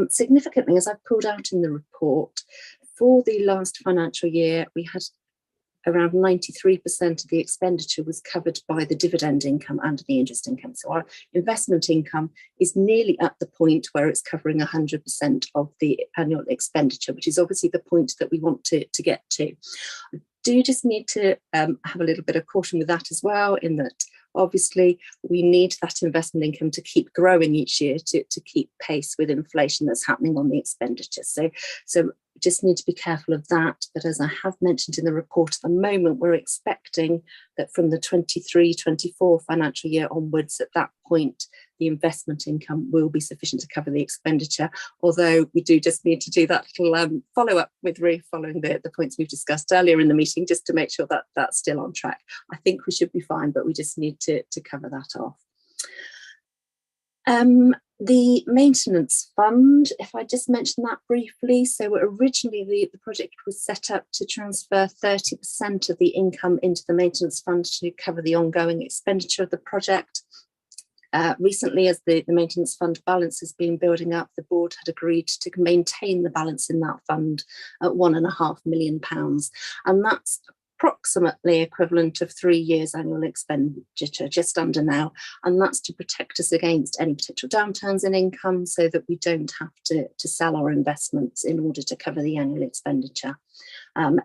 Significantly, as I've pulled out in the report, for the last financial year, we had around 93% of the expenditure was covered by the dividend income and the interest income. So our investment income is nearly at the point where it's covering 100% of the annual expenditure, which is obviously the point that we want to get to. I do just need to have a little bit of caution with that as well, in that obviously we need that investment income to keep growing each year to keep pace with inflation that's happening on the expenditure. So just need to be careful of that. But as I have mentioned in the report, at the moment, we're expecting that from the 23-24 financial year onwards, at that point, the investment income will be sufficient to cover the expenditure. Although we do just need to do that little follow-up with Ruth following the points we've discussed earlier in the meeting, just to make sure that that's still on track. I think we should be fine, but we just need to cover that off. The maintenance fund, if I just mention that briefly. So originally the project was set up to transfer 30% of the income into the maintenance fund to cover the ongoing expenditure of the project. Recently, as the maintenance fund balance has been building up, the board had agreed to maintain the balance in that fund at £1.5 million. And that's approximately equivalent of 3 years annual expenditure, just under now, and that's to protect us against any potential downturns in income, so that we don't have to sell our investments in order to cover the annual expenditure.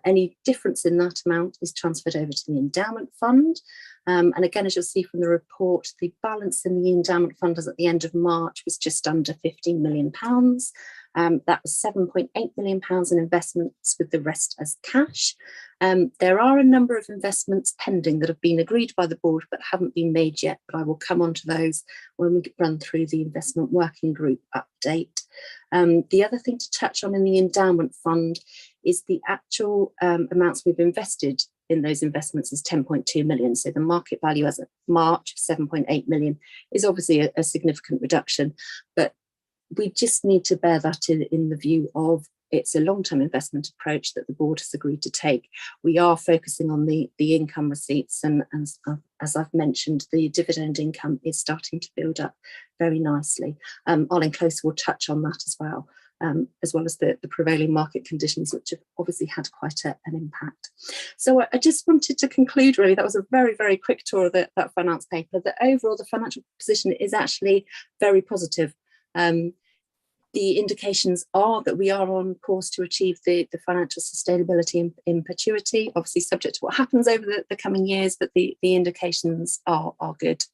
Any difference in that amount is transferred over to the endowment fund. And again, as you'll see from the report, the balance in the endowment fund as at the end of March was just under £15 million. That was £7.8 million in investments, with the rest as cash. There are a number of investments pending that have been agreed by the board but haven't been made yet, but I will come on to those when we run through the investment working group update. The other thing to touch on in the endowment fund is the actual amounts we've invested in those investments is 10.2 million. So the market value as of March, 7.8 million, is obviously a significant reduction, but we just need to bear that in the view of it's a long-term investment approach that the board has agreed to take. We are focusing on the income receipts, and as I've mentioned, the dividend income is starting to build up very nicely. Arlene Close will touch on that as well as the prevailing market conditions, which have obviously had quite an impact. So I just wanted to conclude, really, that was a very, very quick tour of that finance paper, that overall the financial position is actually very positive. The indications are that we are on course to achieve the financial sustainability in perpetuity, obviously subject to what happens over the coming years, but the indications are good.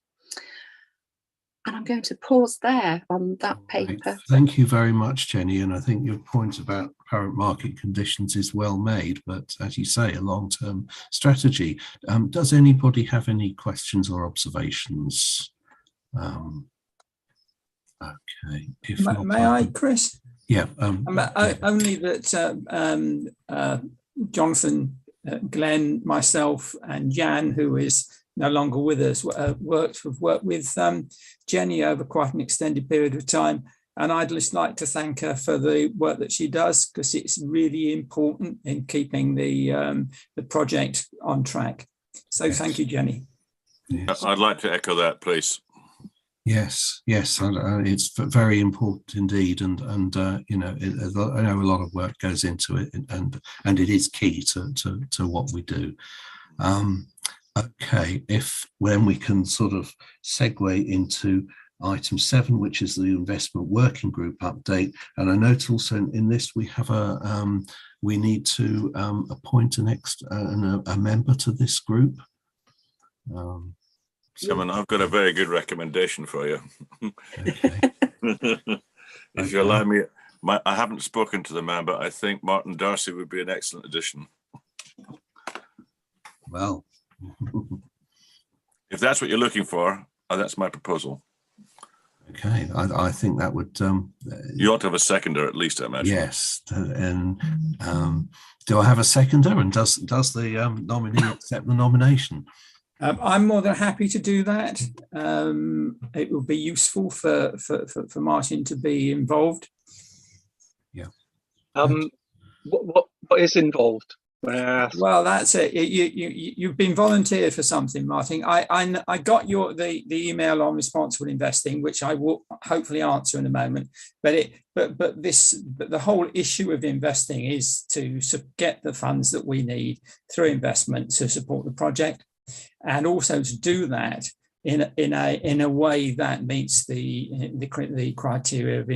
And I'm going to pause there on that paper. Thank you very much, Jenny. And I think your point about current market conditions is well made, but as you say, a long-term strategy. Does anybody have any questions or observations? Okay. If not, may I, Chris? Yeah. Only that Jonathan, Glenn, myself, and Jan, who is no longer with us, have worked with Jenny over quite an extended period of time, and I'd just like to thank her for the work that she does, because it's really important in keeping the project on track. So yes. Thank you, Jenny. Yes. I'd like to echo that, please. Yes, it's very important indeed, and you know, I know a lot of work goes into it, and it is key to what we do. Okay, when we can sort of segue into item 7, which is the investment working group update, and I note also in this we have we need to appoint a member to this group. Simon, I've got a very good recommendation for you. Okay. If you allow me, I haven't spoken to the man, but I think Martin Darcy would be an excellent addition. Well, if that's what you're looking for, that's my proposal. Okay, I think that would. You ought to have a seconder at least, I imagine. Yes, and do I have a seconder? And does the nominee accept the nomination? I'm more than happy to do that. It will be useful for Martin to be involved. Yeah. What is involved? Well, that's it. You've been volunteered for something, Martin. I got the email on responsible investing, which I will hopefully answer in a moment. But the whole issue of investing is to get the funds that we need through investment to support the project, and also to do that in a way that meets the criteria of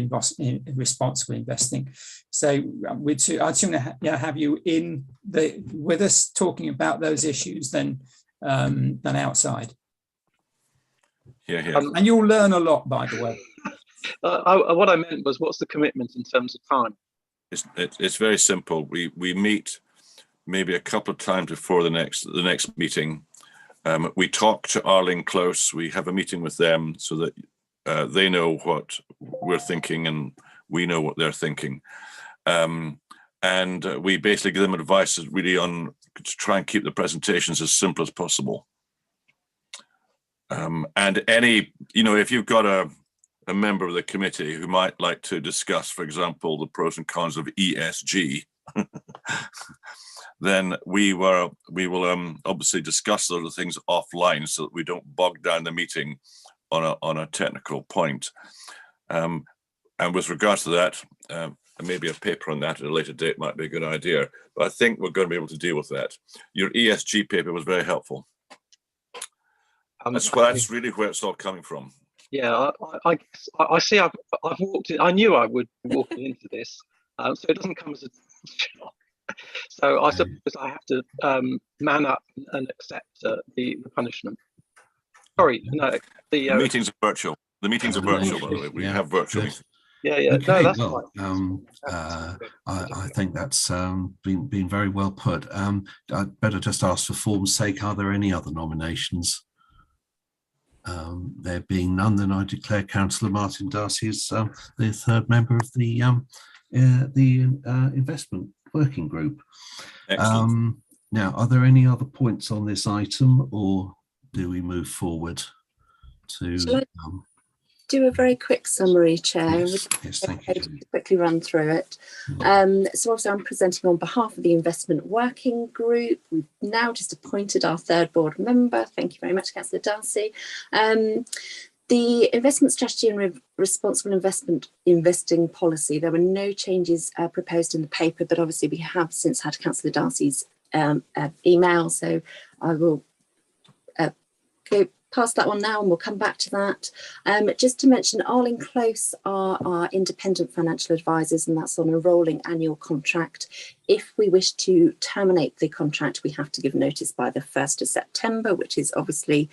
responsible investing. So I'd sooner have you with us talking about those issues than outside. Yeah. And you'll learn a lot, by the way. What I meant was, what's the commitment in terms of time? It's very simple. We meet maybe a couple of times before the next meeting. We talk to Arlene Close. We have a meeting with them so that they know what we're thinking and we know what they're thinking. And we basically give them advice really on to try and keep the presentations as simple as possible. And if you've got a member of the committee who might like to discuss, for example, the pros and cons of ESG, then we will obviously discuss those things offline so that we don't bog down the meeting on a technical point. And with regards to that, maybe a paper on that at a later date might be a good idea. But I think we're going to be able to deal with that. Your ESG paper was very helpful. That's really where it's all coming from. Yeah, I see. I've walked in. I knew I would be walking into this, so it doesn't come as a shock. So I suppose I have to man up and accept the punishment. Sorry, no, the meetings are virtual. The meetings are virtual, by the way. We have virtual meetings. Yeah, yeah. Okay, No, that's well, fine. I think that's been very well put. I'd better just ask for form's sake, are there any other nominations? There being none, then I declare Councillor Martin Darcy as the third member of the investment working group. Excellent. Now, are there any other points on this item, or do we move forward to? Shall I do a very quick summary, Chair? Yes, thank you. To quickly run through it. So obviously I'm presenting on behalf of the investment working group. We've now just appointed our third board member. Thank you very much, Councillor Darcy. The investment strategy and responsible investing policy, there were no changes proposed in the paper, but obviously we have since had Councillor Darcy's email, so I will go past that one now and we'll come back to that. Just to mention, Arling Close are our independent financial advisors, and that's on a rolling annual contract. If we wish to terminate the contract, we have to give notice by the 1st of September, which is obviously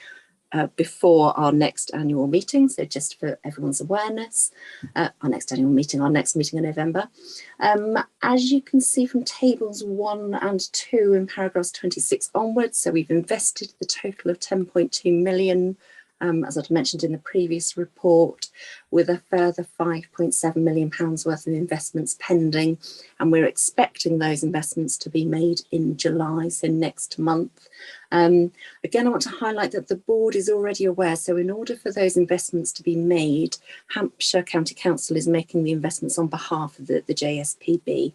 before our next annual meeting, so just for everyone's awareness, our next meeting in November. As you can see from tables 1 and 2 in paragraphs 26 onwards, so we've invested the total of 10.2 million, as I'd mentioned in the previous report, with a further £5.7 million worth of investments pending, and we're expecting those investments to be made in July, so next month. Again, I want to highlight that the board is already aware, so in order for those investments to be made, Hampshire County Council is making the investments on behalf of the JSPB.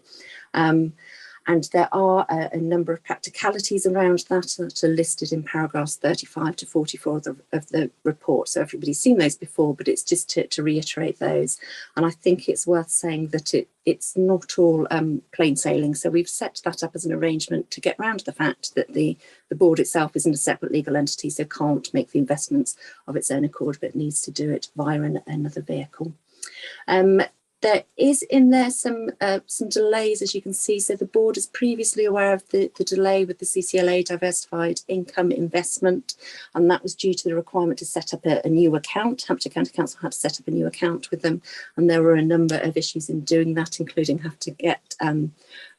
And there are a number of practicalities around that are listed in paragraphs 35 to 44 of the report. So everybody's seen those before, but it's just to reiterate those. And I think it's worth saying that it's not all plain sailing. So we've set that up as an arrangement to get around the fact that the board itself isn't a separate legal entity, so can't make the investments of its own accord, but needs to do it via another vehicle. There is in there some delays, as you can see. So the board is previously aware of the delay with the CCLA diversified income investment, and that was due to the requirement to set up a new account. Hampshire County Council had to set up a new account with them, and there were a number of issues in doing that, including have to get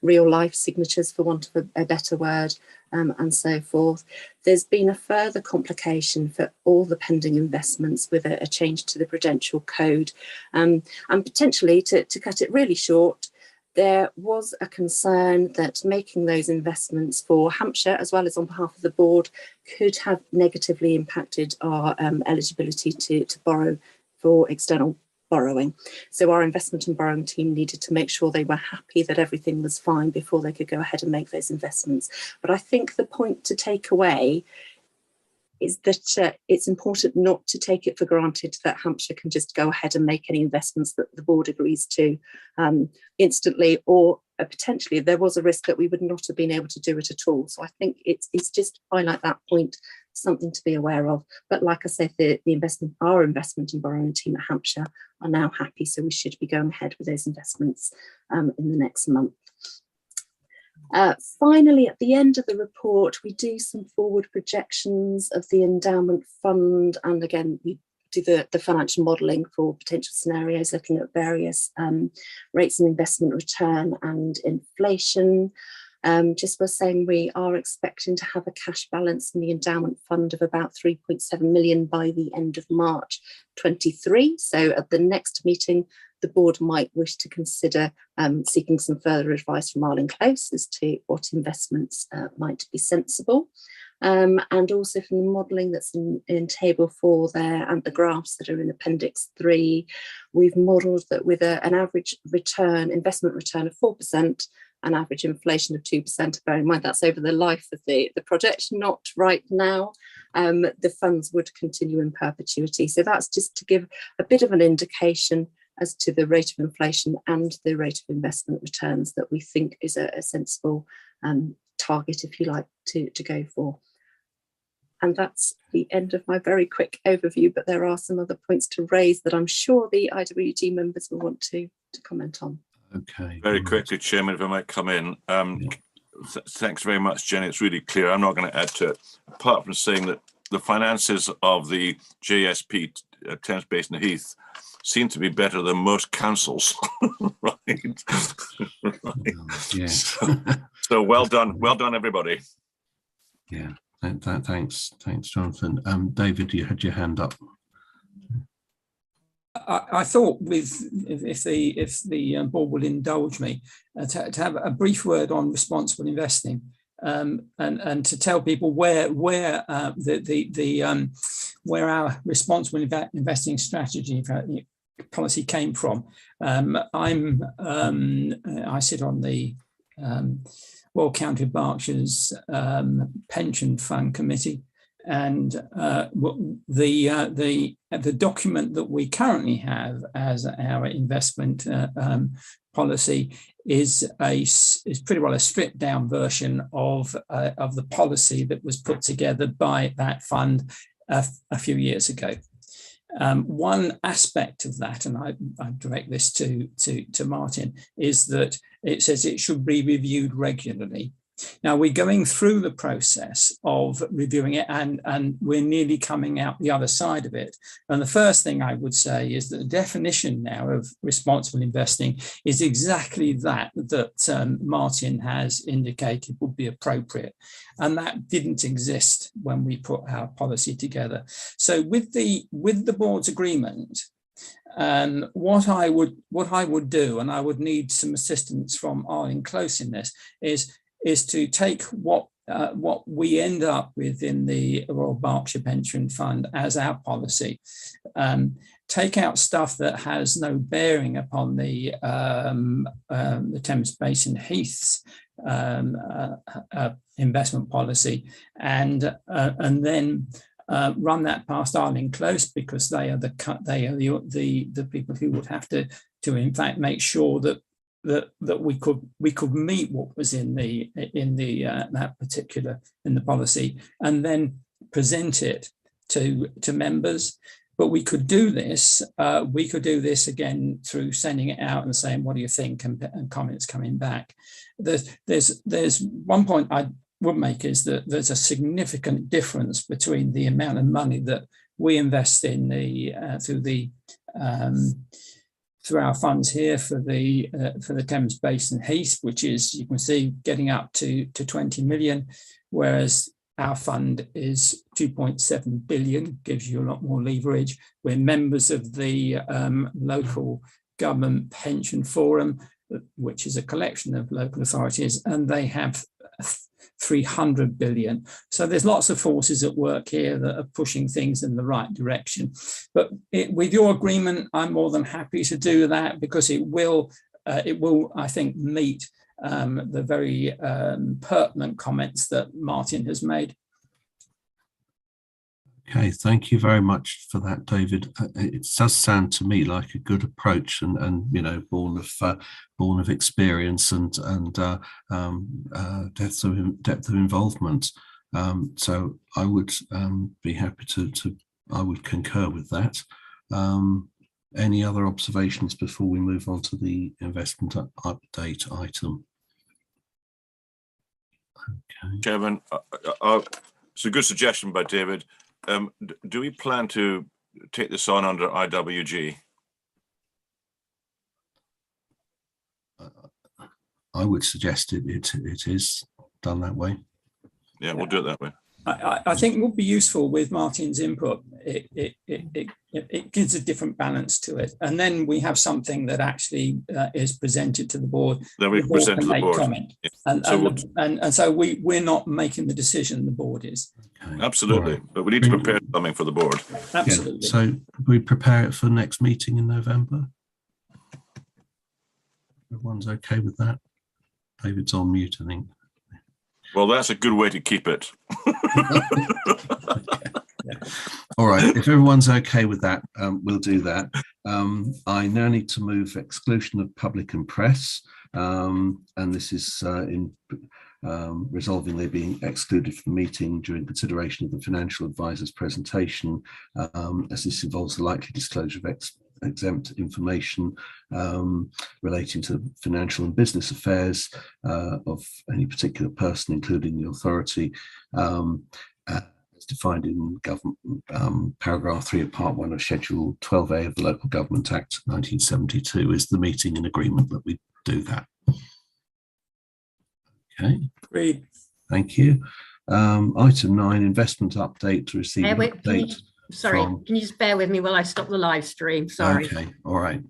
real life signatures, for want of a better word, and so forth. There's been a further complication for all the pending investments with a change to the Prudential Code, and potentially, to cut it really short, there was a concern that making those investments for Hampshire, as well as on behalf of the board, could have negatively impacted our eligibility to borrow for external borrowing. So our investment and borrowing team needed to make sure they were happy that everything was fine before they could go ahead and make those investments. But I think the point to take away is that it's important not to take it for granted that Hampshire can just go ahead and make any investments that the board agrees to instantly, or potentially there was a risk that we would not have been able to do it at all. So I think it's just to highlight that point, something to be aware of. But like I said, our investment and borrowing team at Hampshire are now happy, so we should be going ahead with those investments in the next month. Finally, at the end of the report, we do some forward projections of the endowment fund, and again we do the financial modelling for potential scenarios, looking at various rates of investment return and inflation. Just was saying we are expecting to have a cash balance in the endowment fund of about 3.7 million by the end of March 23. So at the next meeting, the board might wish to consider seeking some further advice from Arling Close as to what investments might be sensible. And also from the modelling that's in table 4 there, and the graphs that are in appendix 3, we've modelled that with an average investment return of 4%, an average inflation of 2%, bear in mind that's over the life of the project, not right now, the funds would continue in perpetuity. So that's just to give a bit of an indication as to the rate of inflation and the rate of investment returns that we think is a sensible target, if you like, to go for. And that's the end of my very quick overview, but there are some other points to raise that I'm sure the IWG members will want to comment on. Okay. Very quickly, Chairman, if I might come in. Thanks very much, Jenny. It's really clear. I'm not going to add to it, apart from saying that the finances of the JSP Thames Basin Heath seem to be better than most councils. Right. Yeah. So well done, everybody. Yeah. Thanks, Jonathan. David, you had your hand up. I thought, if the board will indulge me, to have a brief word on responsible investing, and to tell people where our responsible investing strategy policy came from. I sit on the Royal County of Berkshire's pension fund committee, and the document that we currently have as our investment policy is pretty well a stripped down version of the policy that was put together by that fund a few years ago. One aspect of that, and I direct this to Martin, is that it says it should be reviewed regularly. Now we're going through the process of reviewing it, and we're nearly coming out the other side of it. And the first thing I would say is that the definition now of responsible investing is exactly that Martin has indicated would be appropriate. And that didn't exist when we put our policy together. So with the board's agreement, what I would do, and I would need some assistance from Arlene Close in this, is to take what we end up with in the Royal Berkshire Pension Fund as our policy, take out stuff that has no bearing upon the Thames Basin Heath's investment policy, and then run that past Arlene Close, because they are the people who would have to in fact make sure that we could meet what was in the policy, and then present it to members. But we could do this. Again through sending it out and saying, "What do you think?" and comments coming back. There's one point I would make, is that there's a significant difference between the amount of money that we invest in through our funds here for the Thames Basin Heath, which is, you can see, getting up to 20 million, whereas our fund is 2.7 billion, gives you a lot more leverage. We're members of the local government pension forum, which is a collection of local authorities, and they have 300 billion. So there's lots of forces at work here that are pushing things in the right direction. But with your agreement, I'm more than happy to do that, because it will, I think, meet the very pertinent comments that Martin has made. Okay, thank you very much for that, David. It does sound to me like a good approach, and you know, born of experience and depth of involvement. So I would be happy I would concur with that. Any other observations before we move on to the investment update item? Okay. Chairman, it's a good suggestion by David. Do we plan to take this on under IWG? I would suggest it is done that way. Yeah, we'll do it that way. I think it would be useful with Martin's input. It gives a different balance to it, and then we have something that actually is presented to the board. Then we present to the board. Comment. Yeah. And so we're not making the decision, the board is. Okay. Absolutely, right. But we need to prepare something for the board. Absolutely. Yeah. So we prepare it for next meeting in November. Everyone's okay with that? David's on mute, I think. Well, that's a good way to keep it. Yeah. All right, if everyone's okay with that, we'll do that. I now need to move exclusion of public and press, and this is in resolving they being excluded from the meeting during consideration of the financial advisor's presentation, as this involves the likely disclosure of exempt information relating to financial and business affairs of any particular person, including the authority, as defined in government paragraph 3 of part 1 of Schedule 12A of the Local Government Act 1972, is the meeting and agreement that we do that. Okay. Great. Thank you. Item 9, investment update to receive an update. Sorry, can you just bear with me while I stop the live stream? Sorry. Okay, all right.